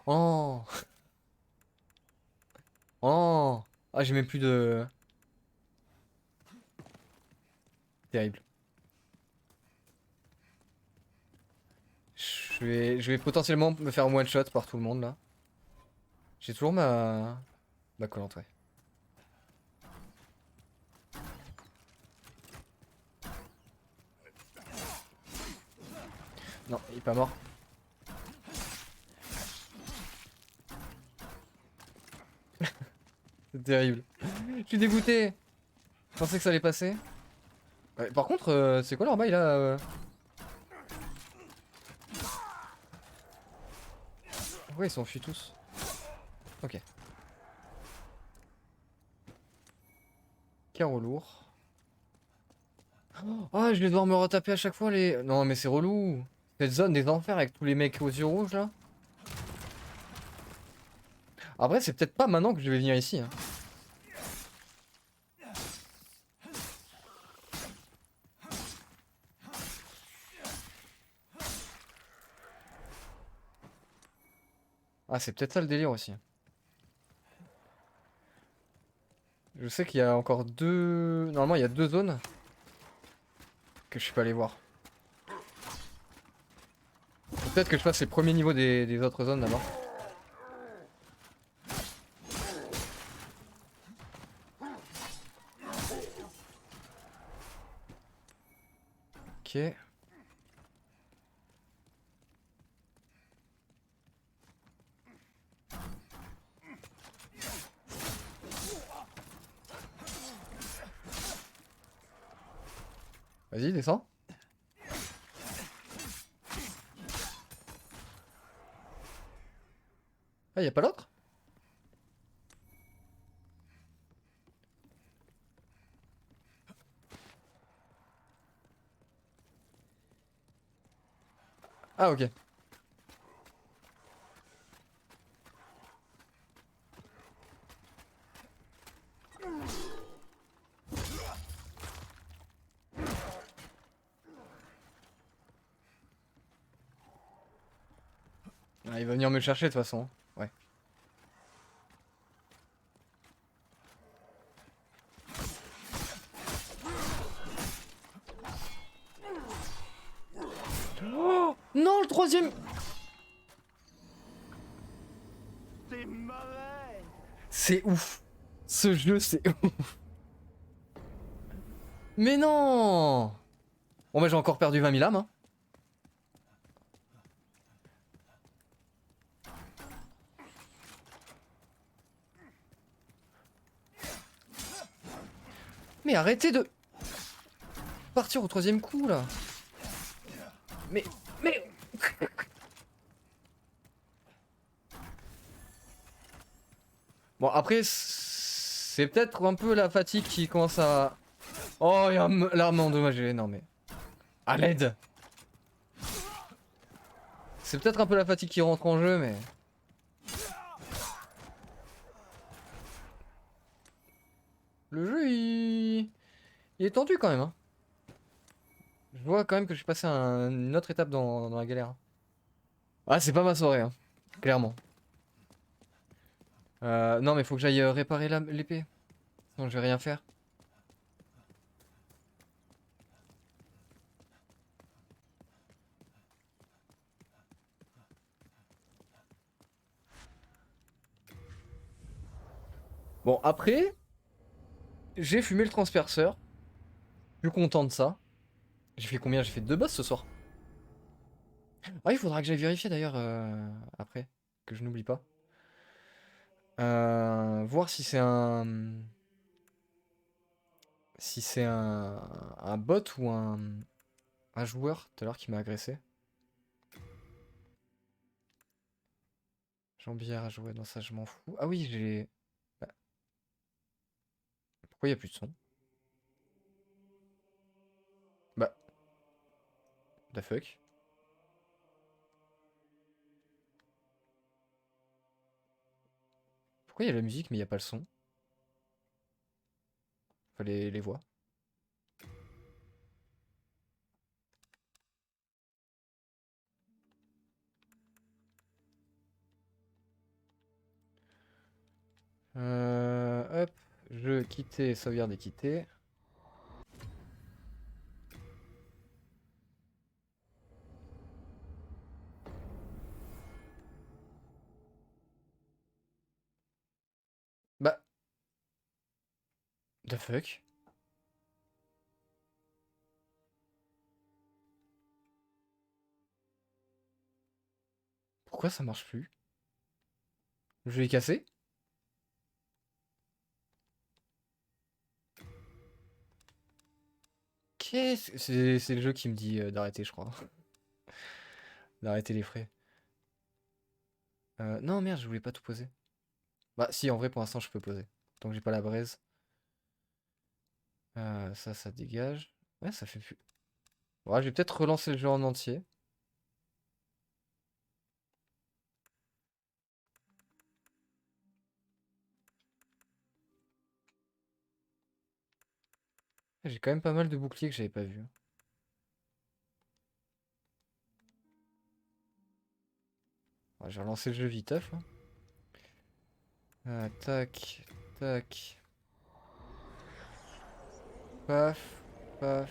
Oh. Oh. Ah, j'ai même plus de... Terrible. Je vais potentiellement me faire one shot par tout le monde là. J'ai toujours ma collante, ouais. Non, il est pas mort. C'est terrible. Je suis dégoûté. Je pensais que ça allait passer. Ouais, par contre, c'est quoi leur bail là Ouais, ils s'enfuient tous. Ok. Carreau lourd. Ah, je vais devoir me retaper à chaque fois les... Non, mais c'est relou. Cette zone des enfers avec tous les mecs aux yeux rouges là. Après, c'est peut-être pas maintenant que je vais venir ici. Hein. Ah, c'est peut-être ça le délire aussi. Je sais qu'il y a encore deux... Normalement, il y a deux zones que je suis pas allé voir. Peut-être que je fasse les premiers niveaux des autres zones d'abord. Ok. Vas-y, descends. Ah, y a pas l'autre? Ah, ok. il va venir me chercher de toute façon. Ouais. Oh non, le troisième. T'es mauvais. C'est ouf. Ce jeu, c'est ouf. Mais non. Bon bah j'ai encore perdu 20 000 âmes. Hein. Mais arrêtez de partir au troisième coup là. Mais... Bon après c'est peut-être un peu la fatigue qui commence à... Oh il y a l'arme endommagée, non mais... À l'aide. C'est peut-être un peu la fatigue qui rentre en jeu mais... Le jeu il est tendu quand même hein. Je vois quand même que je suis passé à une autre étape dans la galère. Ah c'est pas ma soirée hein. Clairement. Non mais faut que j'aille réparer l'épée. Sinon je vais rien faire. Bon après, j'ai fumé le transperceur. Je suis content de ça. J'ai fait combien? J'ai fait 2 boss ce soir. Ah il faudra que j'aille vérifier d'ailleurs après. Que je n'oublie pas. Voir si c'est un... Si c'est un bot ou un joueur tout à l'heure qui m'a agressé. Jean-Billard a joué dans ça, je m'en fous. Ah oui, j'ai... Bah, pourquoi il n'y a plus de son? Bah, the fuck? Pourquoi il y a la musique mais il n'y a pas le son? Enfin, les voix. Hop, je quitter, sauvegarde et quitter. Bah, the fuck? Pourquoi ça marche plus? Je l'ai cassé? C'est le jeu qui me dit d'arrêter, je crois. D'arrêter les frais. Non, merde, je voulais pas tout poser. Bah, si, en vrai, pour l'instant, je peux poser. Tant que j'ai pas la braise. Ça dégage. Ouais, ça fait plus. Ouais, je vais peut-être relancer le jeu en entier. J'ai quand même pas mal de boucliers que j'avais pas vu. Ouais, j'ai relancé le jeu viteuf. Tac, tac. Paf, paf.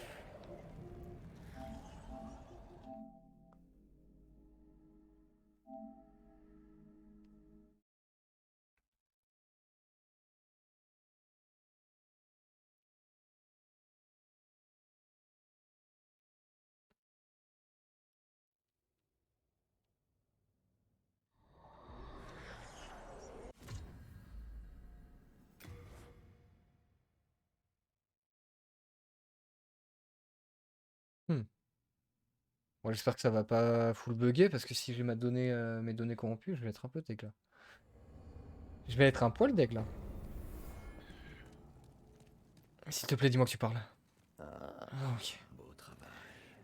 Hmm. Bon, j'espère que ça va pas full bugger parce que si j'ai mes données corrompues, je vais être un peu deg là. Je vais être un poil deg là. S'il te plaît, dis-moi que tu parles. Ah, ok. Beau travail.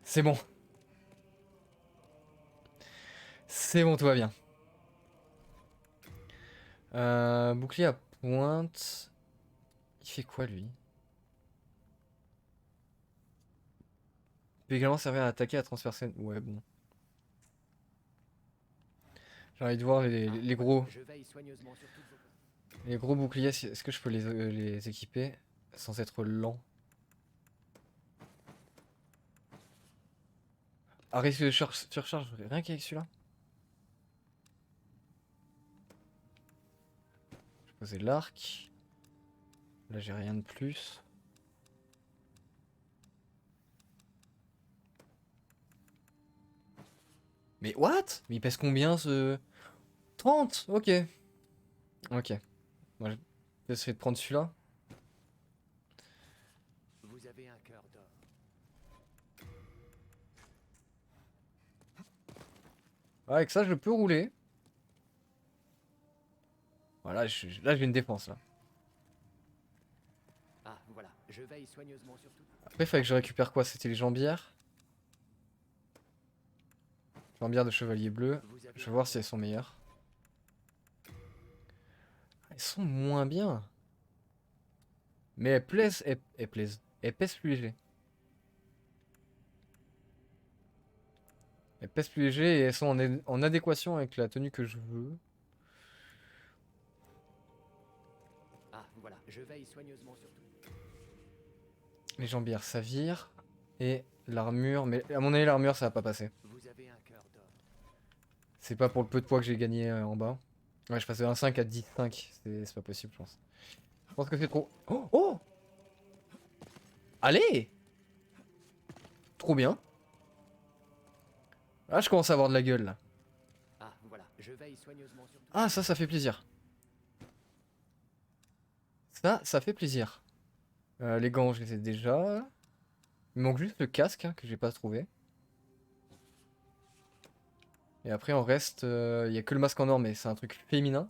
C'est bon. C'est bon, tout va bien. Bouclier à pointe. Il fait quoi lui? Il peut également servir à attaquer, à transpercer. Ouais, bon. J'ai envie de voir les gros, Je veille soigneusement sur toutes vos... les gros boucliers. Est-ce que je peux les équiper sans être lent? À risque de surcharge, rien qu'avec celui-là. Je vais poser l'arc. Là, j'ai rien de plus. Mais what? Mais il pèse combien ce... 30? Ok. Ok. Moi, je vais essayer de prendre celui-là. Vous avez un cœur d'or. Ouais, avec ça, je peux rouler. Voilà, là, j'ai une défense, là. Ah, voilà. Je veille soigneusement sur toutes... Après, il fallait que je récupère quoi? C'était les jambières. Jambières de chevalier bleu. Vous avez Je vais voir si elles sont meilleures. Elles sont moins bien. Mais elles plaisent. Elles plaisent. Elles pèsent plus léger. Elles pèsent plus léger et elles sont en adéquation avec la tenue que je veux. Ah, voilà. Je veille soigneusement sur toutes... Les jambières, ça vire. Et l'armure. Mais à mon avis, l'armure, ça va pas passer. Vous avez un cœur d'or. C'est pas pour le peu de poids que j'ai gagné en bas. Ouais, je passe de 1,5 à 10,5. C'est pas possible, je pense. Je pense que c'est trop. Oh, oh! Allez! Trop bien. Là, je commence à avoir de la gueule, là. Ah, voilà. Je veille soigneusement sur toutes... Ah, ça fait plaisir. Ça fait plaisir. Les gants, je les ai déjà. Il me manque juste le casque, hein, que j'ai pas trouvé. Et après, en reste, il y a que le masque en or, mais c'est un truc féminin,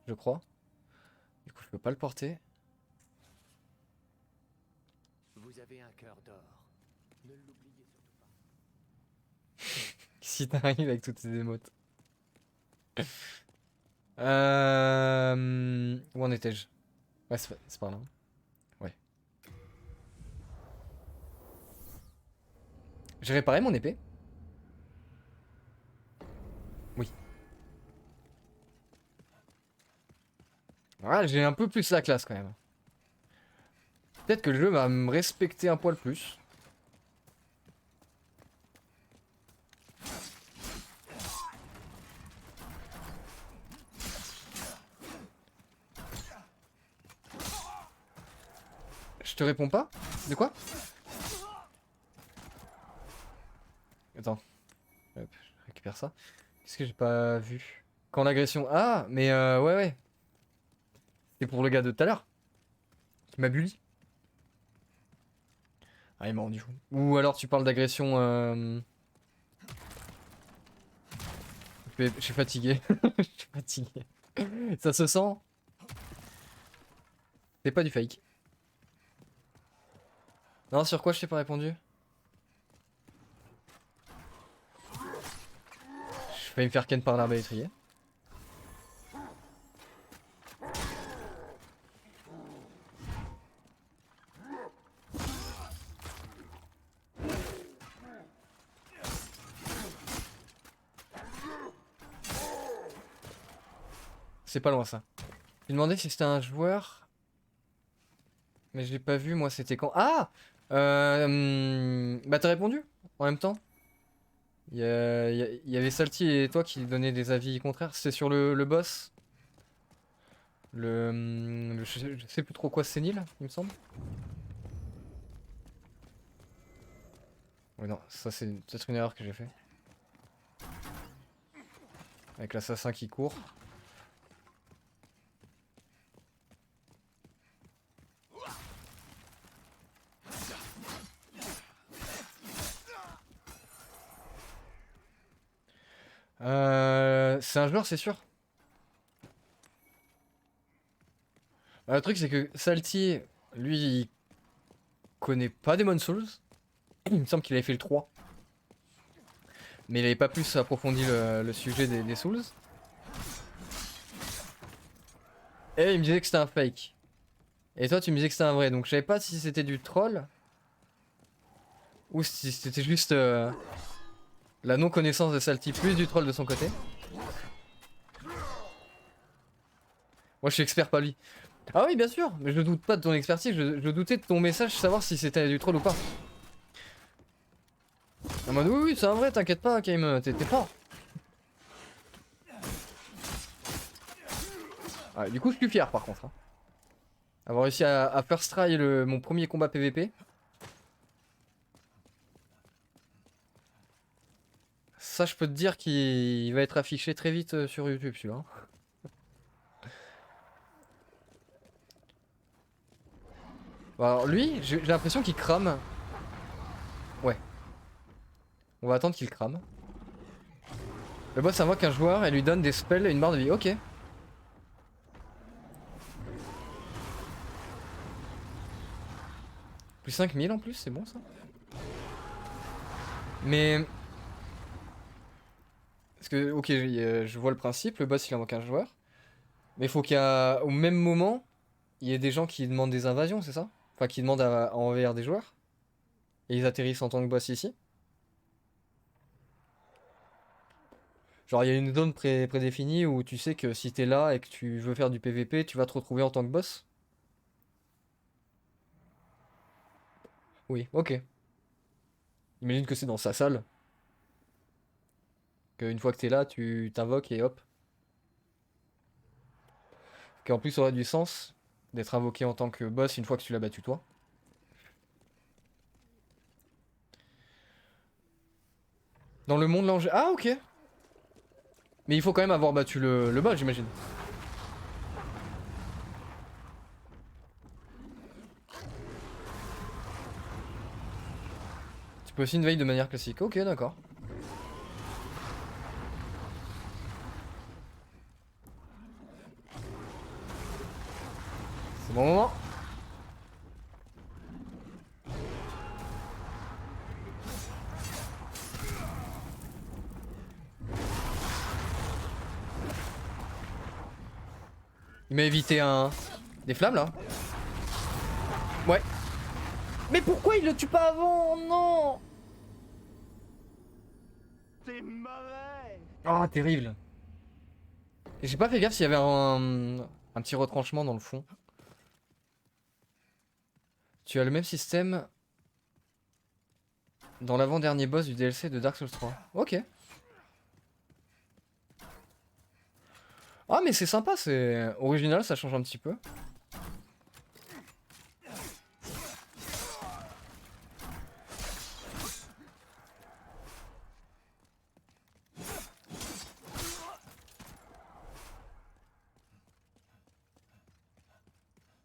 je crois. Du coup, je peux pas le porter. Vous avez un cœur d'or. Ne l'oubliez surtout pas. Si t'arrives avec toutes ces émotes. Où en étais-je? Ouais, c'est par là. Ouais. J'ai réparé mon épée. Oui. Voilà, j'ai un peu plus la classe quand même. Peut-être que le jeu va me respecter un poil plus. Je te réponds pas? De quoi? Attends. Hop, je récupère ça. Qu'est-ce que j'ai pas vu? Quand l'agression... Ah, mais ouais, ouais. C'est pour le gars de tout à l'heure. Qui m'a bully. Ah, il m'a rendu fou. Ou alors tu parles d'agression... Je suis fatigué. Je suis fatigué. Ça se sent. C'est pas du fake. Non, sur quoi je t'ai pas répondu? Je vais me faire ken par l'arbalètrier. C'est pas loin ça. Je me demandais si c'était un joueur. Mais je l'ai pas vu, moi c'était quand. Ah bah t'as répondu en même temps. Il y avait Salty et toi qui donnaient des avis contraires. C'était sur le boss. Je sais plus trop quoi, sénile, il me semble. Ouais non, ça c'est peut-être une erreur que j'ai fait. Avec l'assassin qui court. C'est un joueur, c'est sûr. Le truc, c'est que Salty, lui, il connaît pas Demon's Souls. Il me semble qu'il avait fait le 3. Mais il avait pas plus approfondi le sujet des Souls. Et il me disait que c'était un fake. Et toi, tu me disais que c'était un vrai. Donc je savais pas si c'était du troll. Ou si c'était juste la non-connaissance de Salty plus du troll de son côté. Moi je suis expert, pas lui. Ah oui, bien sûr, mais je doute pas de ton expertise, je doutais de ton message, savoir si c'était du troll ou pas. En mode oui, oui, c'est un vrai, t'inquiète pas, Kaim, t'es fort. Ah, du coup, je suis fier par contre. Hein. Avoir réussi à first try mon premier combat PVP. Ça, je peux te dire qu'il va être affiché très vite sur YouTube, celui-là. Hein. Bon, alors lui, j'ai l'impression qu'il crame. Ouais. On va attendre qu'il crame. Le boss invoque un joueur et lui donne des spells et une barre de vie. Ok. Plus 5000 en plus, c'est bon ça. Mais... Parce que, ok, je vois le principe, le boss il invoque un joueur. Mais il faut qu'au même moment, il y ait des gens qui demandent des invasions, c'est ça? Enfin, qui demandent à envahir des joueurs. Et ils atterrissent en tant que boss ici. Genre, il y a une zone prédéfinie où tu sais que si t'es là et que tu veux faire du PVP, tu vas te retrouver en tant que boss. Oui, ok. Imagine que c'est dans sa salle. Qu'une fois que t'es là, tu t'invoques et hop. Qu'en plus, ça aurait du sens d'être invoqué en tant que boss une fois que tu l'as battu toi. Dans le monde langé. Ah, ok. Mais il faut quand même avoir battu le boss, j'imagine. Tu peux aussi une veille de manière classique. Ok, d'accord. C'est bon moment. Il m'a évité des flammes là. Ouais. Mais pourquoi il le tue pas avant? Non. C'est mauvais. Oh, terrible. Et j'ai pas fait gaffe s'il y avait un petit retranchement dans le fond. Tu as le même système dans l'avant-dernier boss du DLC de Dark Souls 3. Ok. Ah mais c'est sympa, c'est original, ça change un petit peu.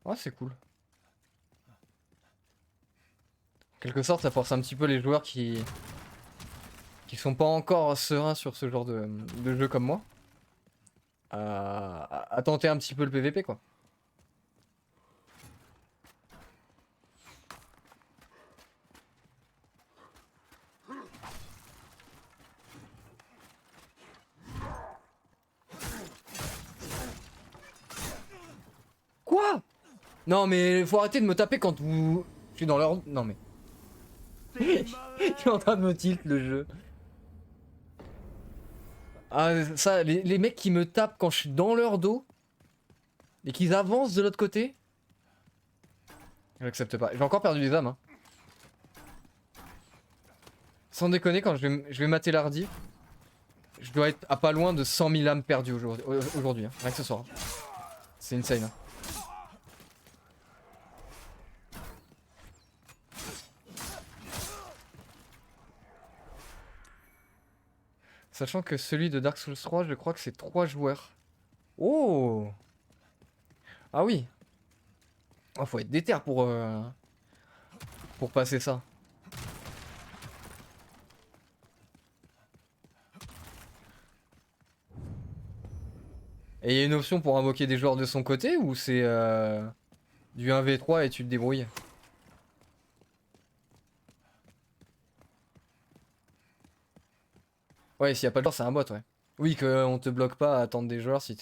Ouais, c'est cool. En quelque sorte, ça force un petit peu les joueurs qui sont pas encore sereins sur ce genre de jeu comme moi à tenter un petit peu le PVP quoi. Quoi? Non mais faut arrêter de me taper quand vous... Je suis dans leur... Non mais... C'est Je mauvais. suis en train de me tilt le jeu. Ah ça, les mecs qui me tapent quand je suis dans leur dos et qu'ils avancent de l'autre côté. J'accepte pas. J'ai encore perdu des âmes. Hein. Sans déconner, quand je vais mater l'hardi, je dois être à pas loin de 100 000 âmes perdues aujourd'hui. Hein. Rien que ce soir. C'est insane. Hein. Sachant que celui de Dark Souls 3, je crois que c'est 3 joueurs. Oh! Ah oui! Oh, faut être déter pour passer ça. Et il y a une option pour invoquer des joueurs de son côté ou c'est du 1v3 et tu te débrouilles? Ouais, s'il y a pas de joueur, c'est un bot, ouais. Oui, qu'on te bloque pas à attendre des joueurs si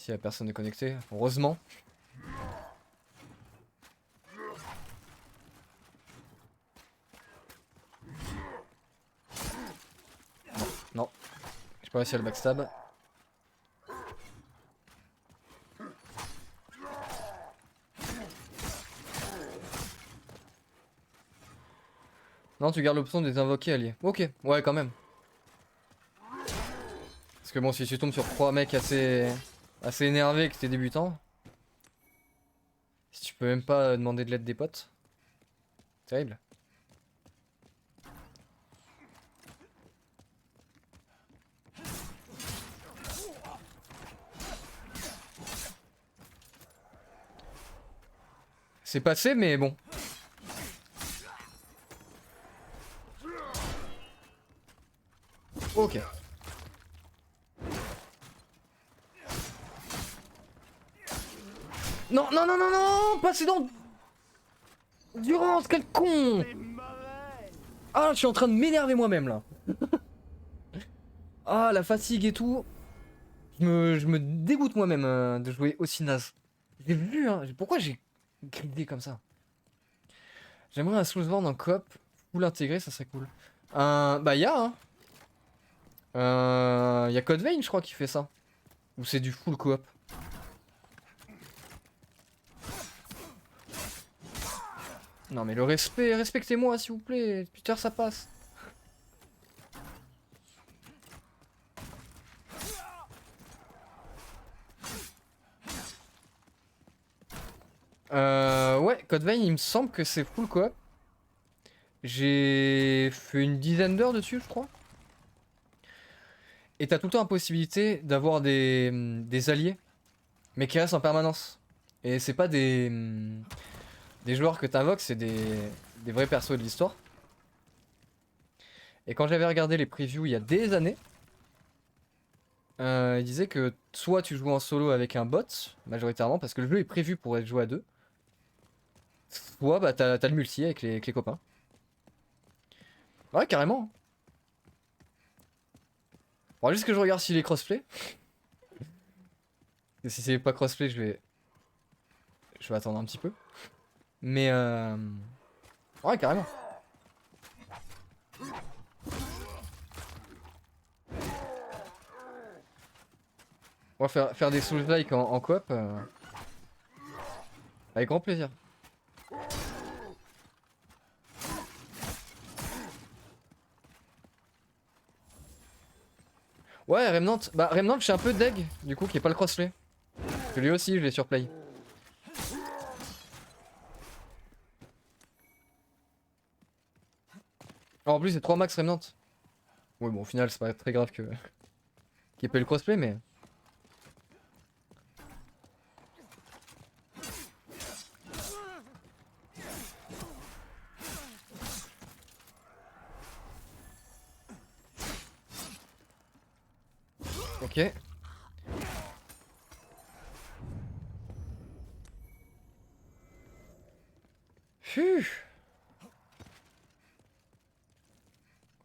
la personne est connectée. Heureusement. Non. J'ai pas réussi à le backstab. Non, tu gardes l'option des invoqués alliés. Ok, ouais, quand même. Parce que bon, si tu tombes sur 3 mecs assez énervés et que t'es débutant, si tu peux même pas demander de l'aide des potes, terrible. C'est passé, mais bon. Ok. Non, non, non, non, non, passez dans... Durance, quel con! Ah, je suis en train de m'énerver moi-même, là. Ah, la fatigue et tout. Je me dégoûte moi-même de jouer aussi naze. J'ai vu, hein. Pourquoi j'ai gridé comme ça? J'aimerais un Soulsborne en coop. Full intégré, ça serait cool. Bah, y'a, hein. Y'a Code Vein, je crois, qui fait ça. Ou c'est du full coop. Non mais le respect, respectez-moi s'il vous plaît, Peter ça passe. Ouais, Code Vein il me semble que c'est full coop. J'ai fait une dizaine d'heures dessus je crois. Et t'as tout le temps la possibilité d'avoir des alliés, mais qui restent en permanence. Et c'est pas des joueurs que t'invoques, c'est des vrais persos de l'histoire. Et quand j'avais regardé les previews il y a des années, il disait que soit tu joues en solo avec un bot, majoritairement, parce que le jeu est prévu pour être joué à deux, soit bah t'as le multi avec les copains. Ouais, carrément. Bon, juste que je regarde s'il est crossplay. Et si c'est pas crossplay, je vais attendre un petit peu. Mais ouais, carrément. On va faire des Souls-like en coop. Avec grand plaisir. Ouais, Remnant. Bah, Remnant, je suis un peu deg, du coup, qui est pas le crossplay. Parce que lui aussi, je l'ai sur play. Oh, en plus, c'est 3 max Remnant. Ouais, bon, au final, c'est pas très grave qu'il y ait pas eu le crossplay, mais. Ok. Phew.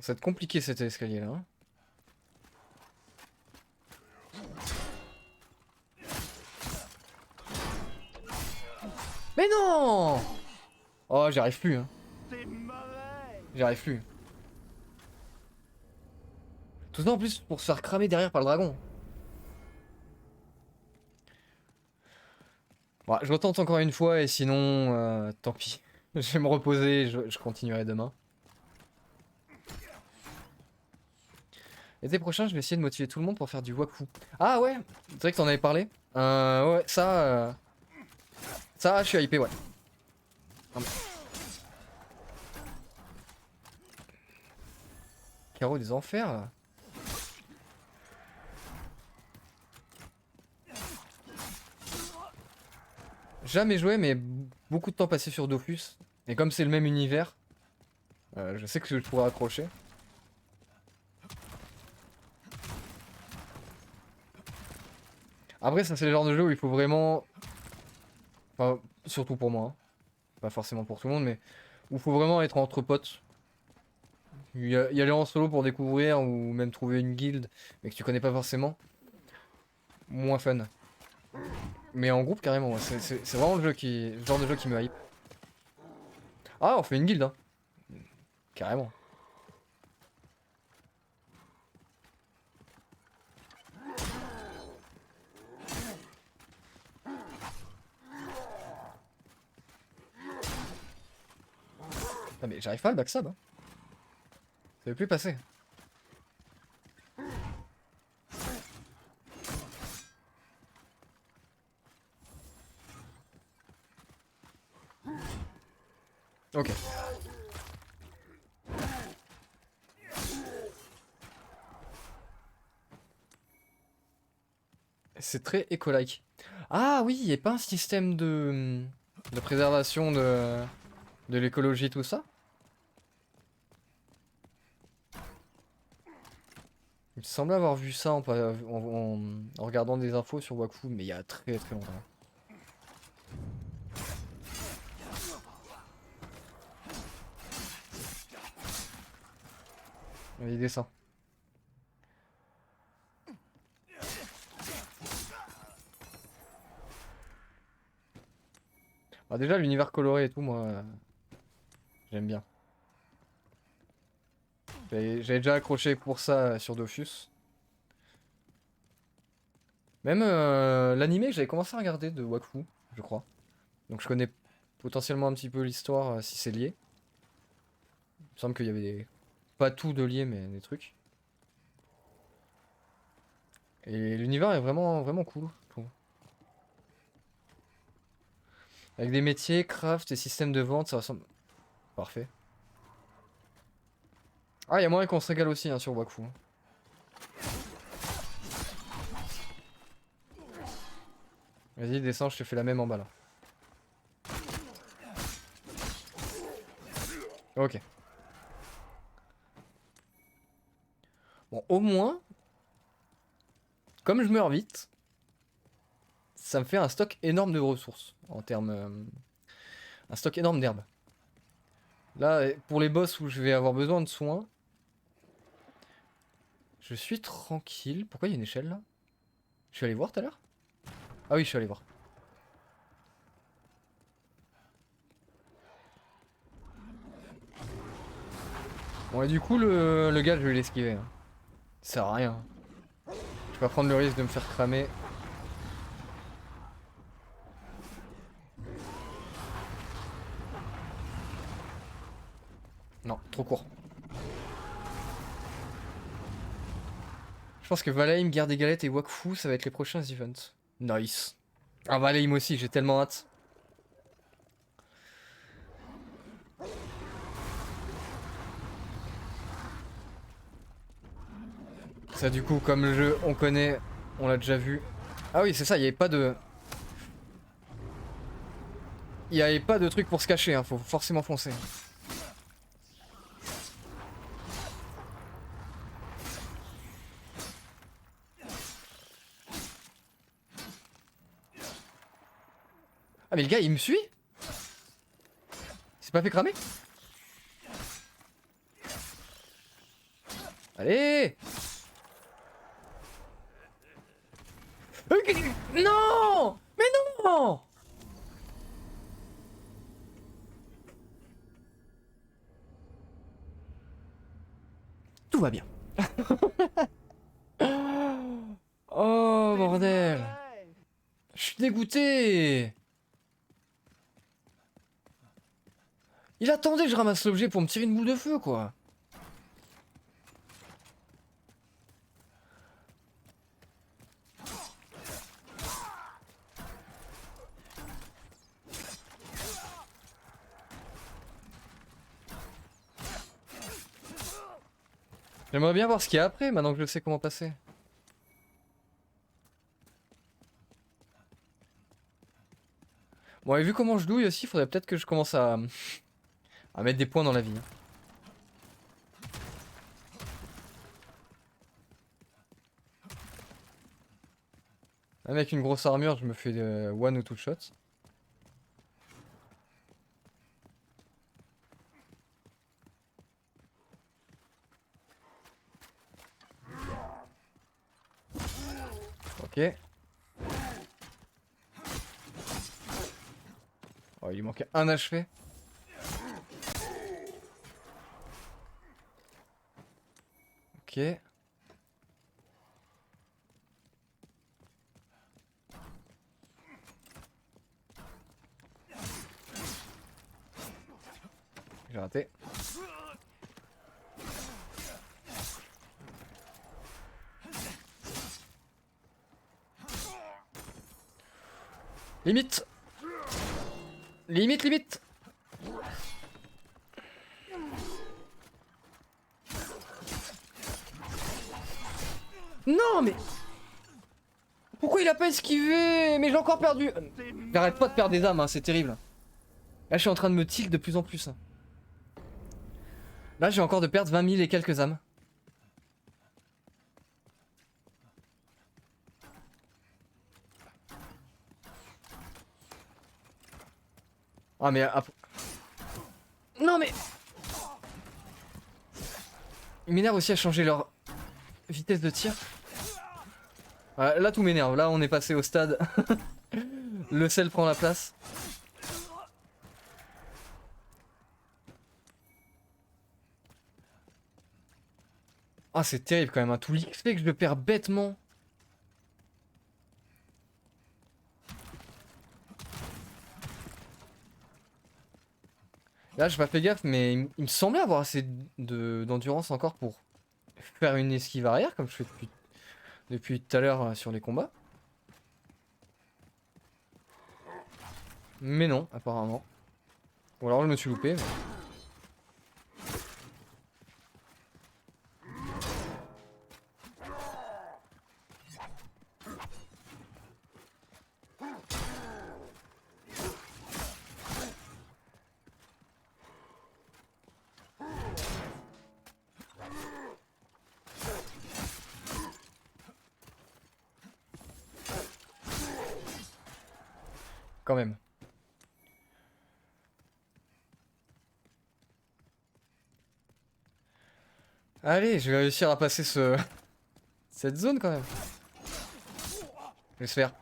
Ça va être compliqué cet escalier là. Hein. Mais non! Oh, j'y arrive plus. Hein. J'y arrive plus. Tout ça en plus pour se faire cramer derrière par le dragon. Bon, je retente encore une fois et sinon, tant pis. Je vais me reposer, je continuerai demain. L'été prochain, je vais essayer de motiver tout le monde pour faire du waku. Ah ouais, c'est vrai que t'en avais parlé. Ouais, ça, je suis hypé, ouais. Ah, mais... Carreau des enfers, là. Jamais joué, mais beaucoup de temps passé sur Dofus. Et comme c'est le même univers, je sais que je pourrais accrocher. Après, ça c'est le genre de jeu où il faut vraiment... Enfin, surtout pour moi, hein. Pas forcément pour tout le monde, mais où il faut vraiment être entre potes. Y aller en solo pour découvrir, ou même trouver une guilde, mais que tu connais pas forcément. Moins fun. Mais en groupe, carrément, ouais. C'est vraiment le genre de jeu qui me hype. Ah, on fait une guilde, hein. Carrément. Ah mais j'arrive pas à le backstab, hein. Ça veut plus passer. Ok. C'est très éco-like. Ah oui, il n'y a pas un système de préservation de l'écologie, tout ça? Il me semble avoir vu ça en regardant des infos sur Wakfu, mais il y a très très longtemps. Il descend. Ah, déjà l'univers coloré et tout, moi j'aime bien. J'avais déjà accroché pour ça sur Dofus. Même l'animé que j'avais commencé à regarder de Wakfu, je crois. Donc je connais potentiellement un petit peu l'histoire si c'est lié. Il me semble qu'il y avait pas tout de lié, mais des trucs. Et l'univers est vraiment, vraiment cool, je trouve. Avec des métiers, craft et système de vente, ça ressemble... Parfait. Ah, il y a moyen qu'on se régale aussi hein, sur Wakfu. Vas-y, descends, je te fais la même en bas là. Ok. Bon, au moins, comme je meurs vite, ça me fait un stock énorme de ressources en termes... un stock énorme d'herbes. Là, pour les boss où je vais avoir besoin de soins, je suis tranquille. Pourquoi il y a une échelle là? Je suis allé voir tout à l'heure? Ah oui, je suis allé voir. Bon, et du coup, le gars, je vais l'esquiver. Hein. Ça sert à rien. Je vais pas prendre le risque de me faire cramer. Non, trop court. Je pense que Valheim, Guerre des Galettes et Wakfu, ça va être les prochains events. Nice. Ah, Valheim aussi, j'ai tellement hâte. Ça, du coup, comme le jeu, on connaît, on l'a déjà vu. Ah oui, c'est ça, il n'y avait pas de... Il n'y avait pas de truc pour se cacher, hein, faut forcément foncer. Ah mais le gars il me suit? Il s'est pas fait cramer? Allez! Non! Mais non! Tout va bien. Oh bordel! Je suis dégoûté! Il attendait que je ramasse l'objet pour me tirer une boule de feu quoi! J'aimerais bien voir ce qu'il y a après, maintenant que je sais comment passer. Bon, et vu comment je douille aussi, faudrait peut-être que je commence à mettre des points dans la vie. Même avec une grosse armure, je me fais one ou two shots. Ok. Oh, il lui manquait un HP. Ok. J'ai raté. Limite. Limite, limite. Non mais... Pourquoi il a pas esquivé? Mais j'ai encore perdu. J'arrête pas de perdre des âmes, hein, c'est terrible. Là je suis en train de me tilt de plus en plus. Là j'ai encore de perdre 20 000 et quelques âmes. Ah mais... Non mais... Ils m'énervent aussi à changer leur vitesse de tir. Là tout m'énerve, là on est passé au stade. Le sel prend la place. Ah c'est terrible quand même, hein. Tout l'XP que je perds bêtement. Là j'ai pas fait gaffe mais il me semblait avoir assez d'endurance encore pour faire une esquive arrière comme je fais depuis tout à l'heure sur les combats. Mais non, apparemment. Ou alors je me suis loupé. Mais... Quand même. Allez, je vais réussir à passer cette zone quand même. J'espère.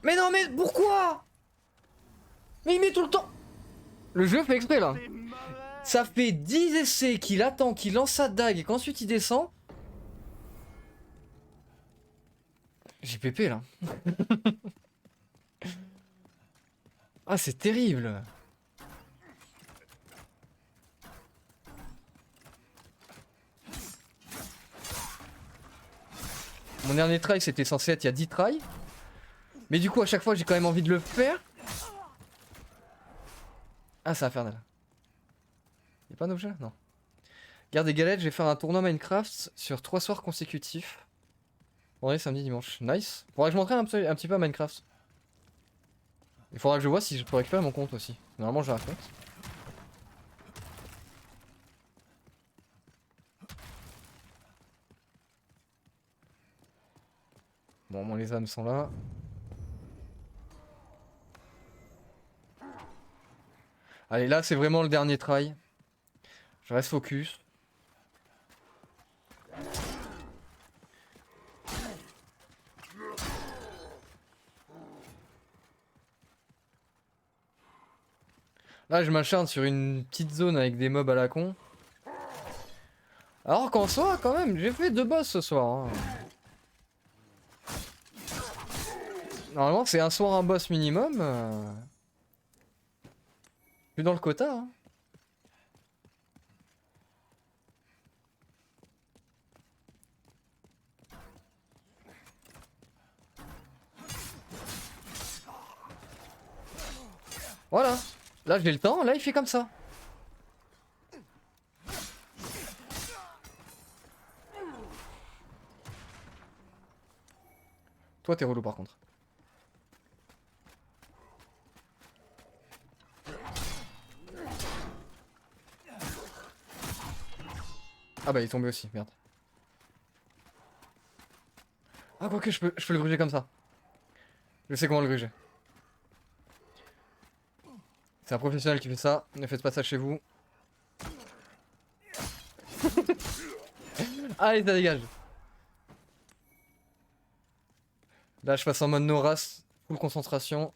Mais non, mais pourquoi? Mais il met tout le temps. Le jeu fait exprès là. Ça fait 10 essais qu'il attend, qu'il lance sa dague et qu'ensuite il descend. J'ai pépé là. Ah, c'est terrible. Mon dernier try c'était censé être il y a 10 tries. Mais du coup à chaque fois j'ai quand même envie de le faire. Ah c'est infernal. Y'a pas d'objet? Non. Garde des galettes, je vais faire un tournoi Minecraft sur 3 soirs consécutifs. Vendredi, samedi, dimanche. Nice. Faudrait que je m'entraîne un petit peu à Minecraft. Il faudra que je vois si je peux récupérer mon compte aussi. Normalement j'ai un compte. Bon, les âmes sont là. Allez, là c'est vraiment le dernier try. Je reste focus. Là je m'acharne sur une petite zone avec des mobs à la con. Alors qu'en soi quand même j'ai fait 2 boss ce soir. Hein. Normalement c'est un soir un boss minimum. Je suis dans le quota. Hein. Voilà. Là j'ai le temps, là il fait comme ça. Toi t'es relou par contre. Ah bah il est tombé aussi, merde. Ah quoique je peux le gruger comme ça. Je sais comment le gruger. C'est un professionnel qui fait ça, ne faites pas ça chez vous. Allez ça dégage. Là je passe en mode no race, full concentration.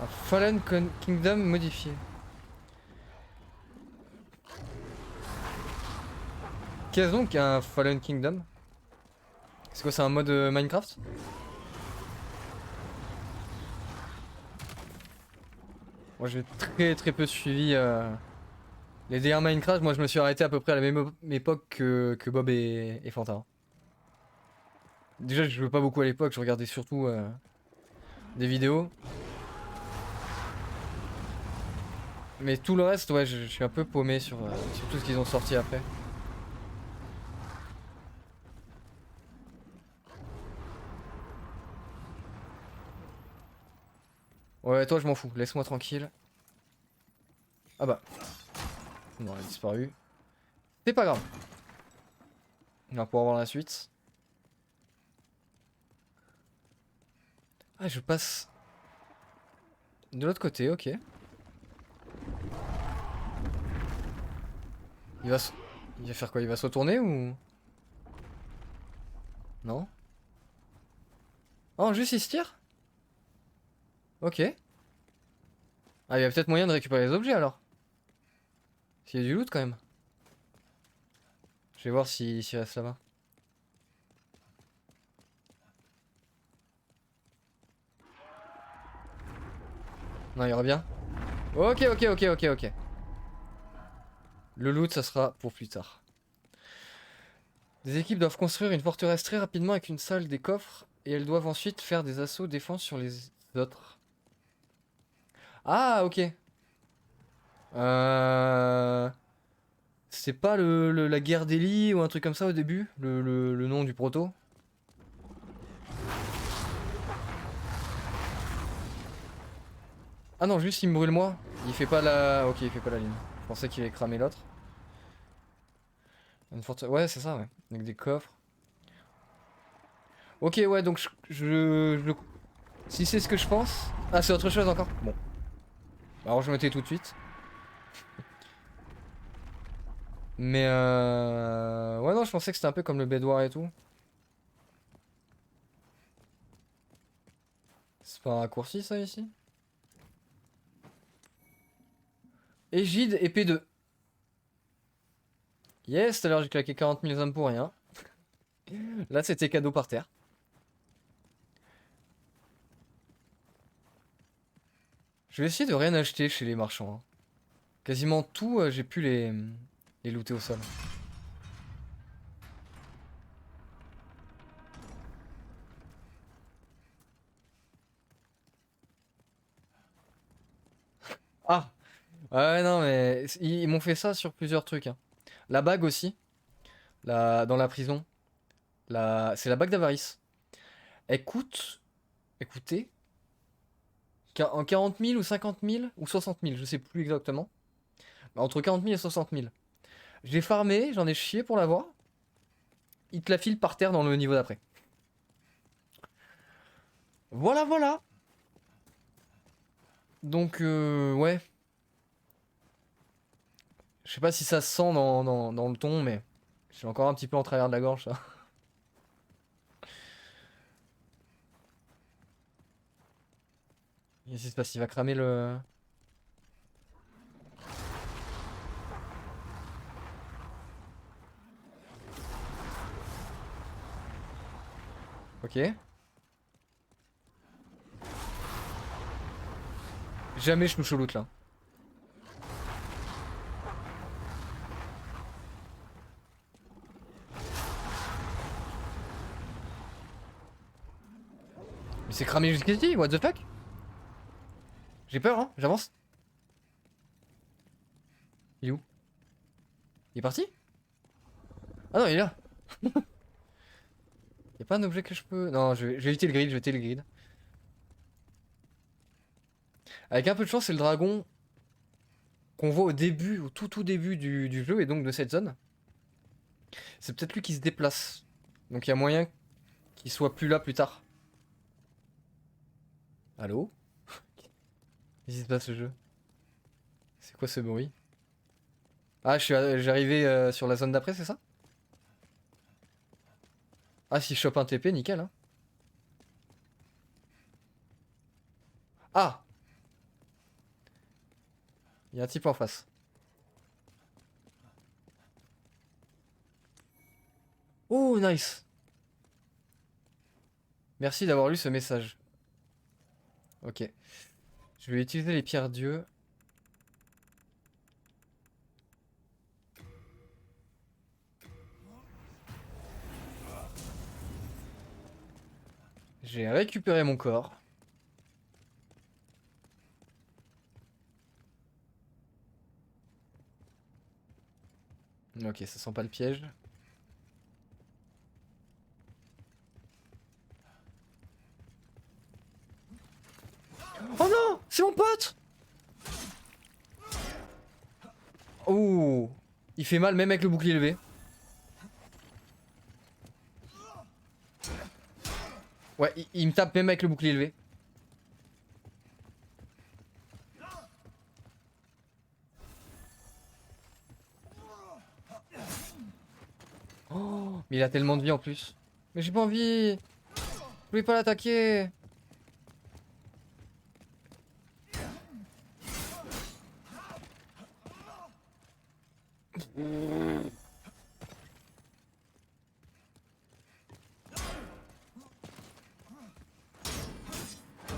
Un Fallen Kingdom modifié. Qu'est-ce donc un Fallen Kingdom? C'est quoi, c'est un mode Minecraft? Moi j'ai très peu suivi les DR Minecraft. Moi je me suis arrêté à peu près à la même époque que Bob et Fanta. Déjà je jouais pas beaucoup à l'époque, je regardais surtout des vidéos. Mais tout le reste, ouais, je suis un peu paumé sur tout ce qu'ils ont sorti après. Ouais, toi je m'en fous, laisse-moi tranquille. Ah bah, on aurait disparu. C'est pas grave. On va pouvoir voir la suite. Ah, je passe de l'autre côté, ok. Il va, il va faire quoi? Il va se retourner ou... Non? Oh, juste il se tire? Ok. Ah, il y a peut-être moyen de récupérer les objets alors. S'il y a du loot quand même. Je vais voir s'il reste là-bas. Non, il revient. Ok. Le loot, ça sera pour plus tard. Des équipes doivent construire une forteresse très rapidement avec une salle, des coffres, et elles doivent ensuite faire des assauts défense sur les autres. Ah, ok. C'est pas la guerre d'Eli ou un truc comme ça au début? Le nom du proto? Ah non, juste il me brûle moi. Il fait pas la... Ok, il fait pas la ligne. Je pensais qu'il allait cramer l'autre. Une forteresse... Ouais, c'est ça, ouais. Avec des coffres. Ok, ouais, donc si c'est ce que je pense... Ah, c'est autre chose encore? Bon. Alors je me tais tout de suite. Mais ouais, non, je pensais que c'était un peu comme le Bedouar et tout. C'est pas un raccourci ça ici? Égide, épée 2. Yes, tout à l'heure j'ai claqué 40 000 âmes pour rien. Là c'était cadeau par terre. Je vais essayer de rien acheter chez les marchands, hein. Quasiment tout, j'ai pu les looter au sol. Ah! Ouais, non, mais ils m'ont fait ça sur plusieurs trucs, hein. La bague aussi, dans la prison. C'est la bague d'avarice. Elle coûte, écoutez, en 40 000 ou 50 000 ou 60 000, je sais plus exactement. Mais entre 40 000 et 60 000. J'ai farmé, j'en ai chié pour l'avoir. Il te la file par terre dans le niveau d'après. Voilà. Donc, ouais. Je sais pas si ça se sent dans le ton, mais j'ai encore un petit peu en travers de la gorge, ça. Qu'est-ce qui se passe? Il va cramer le... Ok. Jamais je touche au loot là. Mais c'est cramé jusqu'ici, what the fuck? J'ai peur, hein, j'avance. Il est où? Il est parti? Ah non, il est là. Y'a pas un objet que je peux... Non, je vais éviter le grid. Avec un peu de chance, c'est le dragon qu'on voit au début, au tout début du jeu, et donc de cette zone. C'est peut-être lui qui se déplace. Donc il y a moyen qu'il soit plus là plus tard. Allô? Qu'est-ce qui se passe ce jeu? C'est quoi ce bruit? Ah, j'ai arrivé sur la zone d'après, c'est ça? Ah, si je chope un TP, nickel, hein. Ah! Il y a un type en face. Oh, nice! Merci d'avoir lu ce message. Ok. Je vais utiliser les pierres dieux. J'ai récupéré mon corps. Ok, ça sent pas le piège. Oh non, c'est mon pote. Oh, il fait mal même avec le bouclier levé. Ouais, il me tape même avec le bouclier levé. Oh, mais il a tellement de vie en plus. Mais j'ai pas envie. Je voulais pas l'attaquer.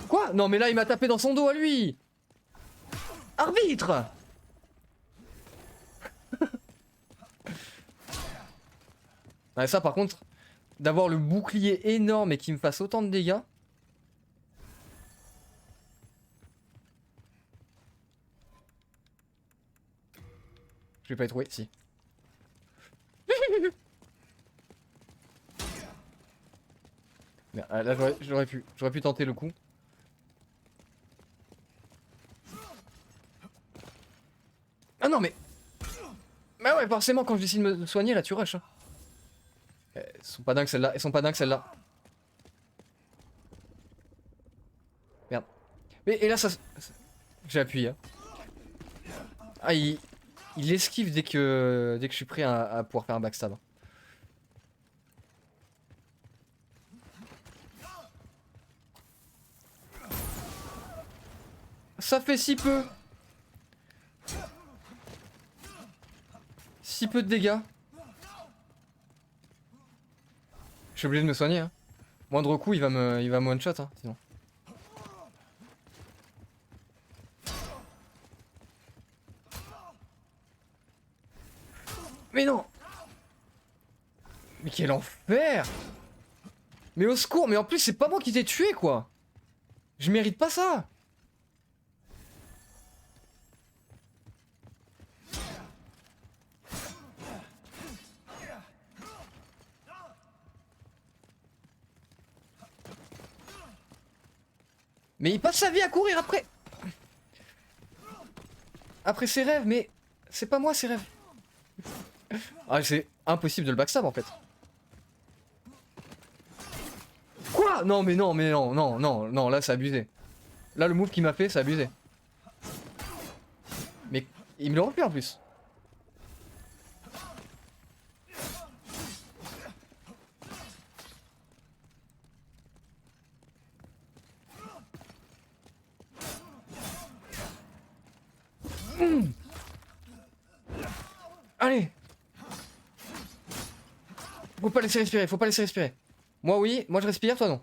Quoi? Non mais là il m'a tapé dans son dos à lui. Arbitre. Ouais, ça par contre, d'avoir le bouclier énorme et qu'il me fasse autant de dégâts. Je vais pas y trouver, si. Mais là j'aurais pu tenter le coup. Ah non mais... Bah ouais forcément quand je décide de me soigner là tu rushes hein. Elles sont pas dingues celles-là, elles sont pas dingues celles-là. Merde. Mais et là ça... J'ai appuyé hein. Ah il esquive dès que je suis prêt à pouvoir faire un backstab. Ça fait si peu. Si peu de dégâts. Je suis obligé de me soigner hein. Moindre coup il va me one shot hein, sinon. Mais non. Mais quel enfer. Mais au secours, mais en plus c'est pas moi qui t'ai tué quoi. Je mérite pas ça. Mais il passe sa vie à courir après. Après ses rêves, mais c'est pas moi ses rêves. Ah c'est impossible de le backstab en fait. Quoi? Non mais non mais non non non non là c'est abusé. Là le move qu'il m'a fait c'est abusé. Mais il me le refait en plus. Allez. Faut pas laisser respirer, faut pas laisser respirer. Moi oui, moi je respire, toi non.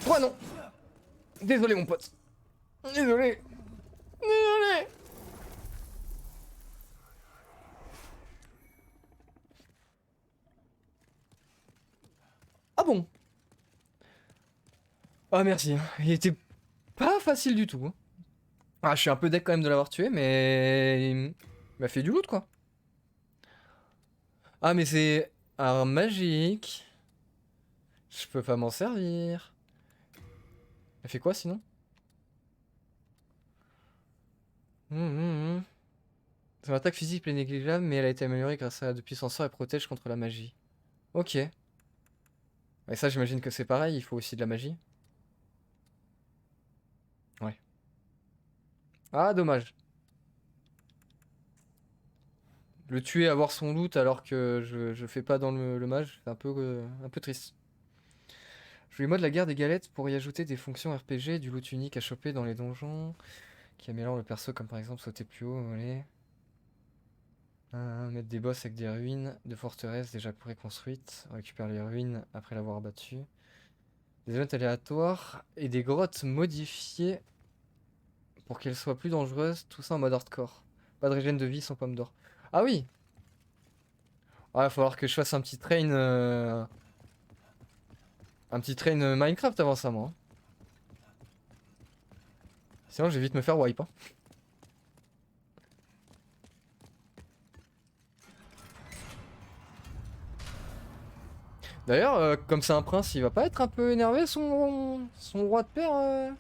Toi non. Désolé mon pote. Désolé. Désolé. Ah bon? Ah merci, hein. Il était pas facile du tout. Hein. Ah je suis un peu deck quand même de l'avoir tué, mais il m'a fait du loot quoi. Ah mais c'est arme magique. Je peux pas m'en servir. Elle fait quoi sinon? Son attaque physique est négligeable, mais elle a été améliorée grâce à depuis son sort et protège contre la magie. Ok. Et ça j'imagine que c'est pareil, il faut aussi de la magie. Ouais. Ah dommage. Le tuer, avoir son loot alors que je fais pas dans le mage, c'est un peu triste. Je voulais mode la guerre des galettes pour y ajouter des fonctions RPG, du loot unique à choper dans les donjons, qui améliore le perso comme par exemple sauter plus haut, voler. Mettre des boss avec des ruines de forteresses déjà préconstruites, on récupère les ruines après l'avoir battu. Des events aléatoires et des grottes modifiées pour qu'elles soient plus dangereuses, tout ça en mode hardcore. Pas de régène de vie sans pomme d'or. Ah oui! Ouais, il va falloir que je fasse un petit train... Un petit train Minecraft avant ça, moi. Sinon, je vais vite me faire wipe. Hein. D'ailleurs, comme c'est un prince, il va pas être un peu énervé son roi de père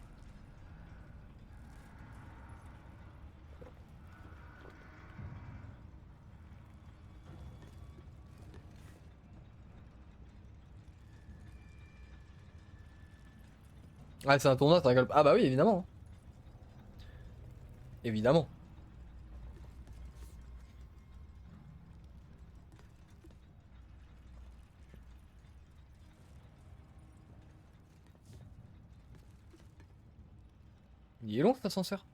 Ah, c'est un tournoi, ça rigole pas. Ah bah oui, évidemment. Évidemment. Il est long cet ascenseur.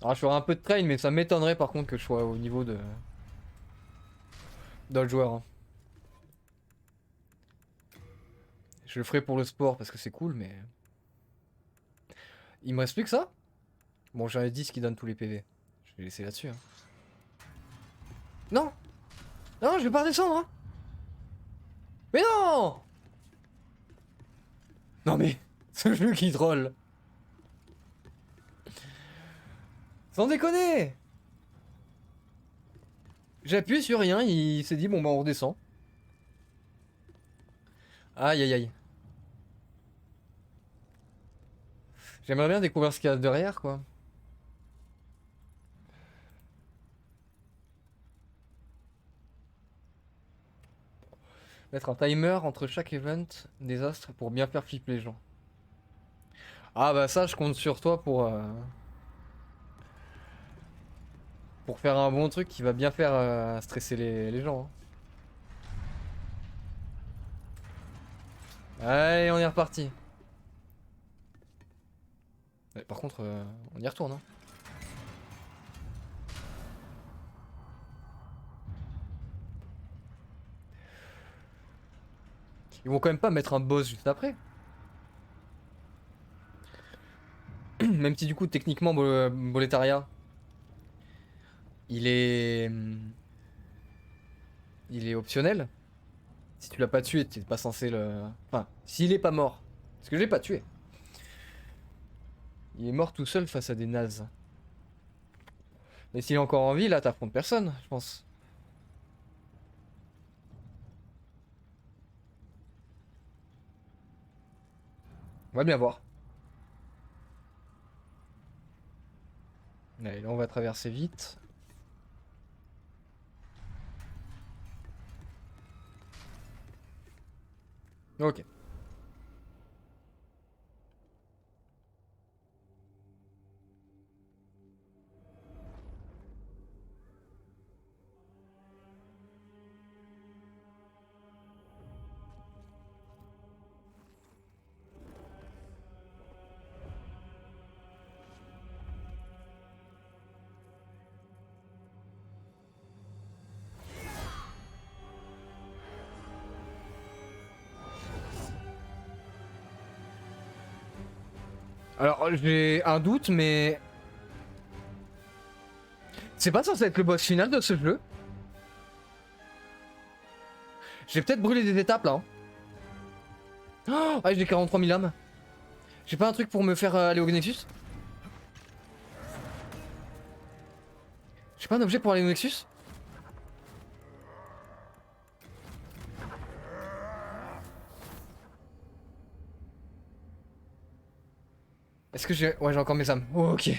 Alors je ferai un peu de train, mais ça m'étonnerait par contre que je sois au niveau de d'autres joueurs. Hein. Je le ferai pour le sport parce que c'est cool, mais... Il me reste plus que ça? Bon, j'en ai 10 qui donnent tous les PV. Je vais laisser là-dessus. Hein. Non! Non, je vais pas redescendre, hein! Mais non! Non mais... Ce jeu qui troll! Sans déconner! J'appuie sur rien, il s'est dit bon bah on redescend. Aïe aïe aïe. J'aimerais bien découvrir ce qu'il y a derrière quoi. Mettre un timer entre chaque event des astres pour bien faire flipper les gens. Ah bah ça je compte sur toi pour faire un bon truc qui va bien faire stresser les gens. Hein. Allez on est reparti. Ouais, par contre on y retourne. Hein. Ils vont quand même pas mettre un boss juste après. Même si du coup techniquement Boletaria il est optionnel. Si tu l'as pas tué, t'es pas censé le... Enfin, s'il est pas mort. Parce que je l'ai pas tué. Il est mort tout seul face à des nazes. Mais s'il est encore en vie, là t'affrontes personne, je pense. On va bien voir. Allez, là on va traverser vite. Ok. Alors j'ai un doute mais... C'est pas censé être le boss final de ce jeu. J'ai peut-être brûlé des étapes là. Hein. Oh, ah, j'ai 43 000 âmes. J'ai pas un truc pour me faire aller au Nexus? J'ai pas un objet pour aller au Nexus? Est-ce que j'ai... Ouais, j'ai encore mes âmes. Oh, ok.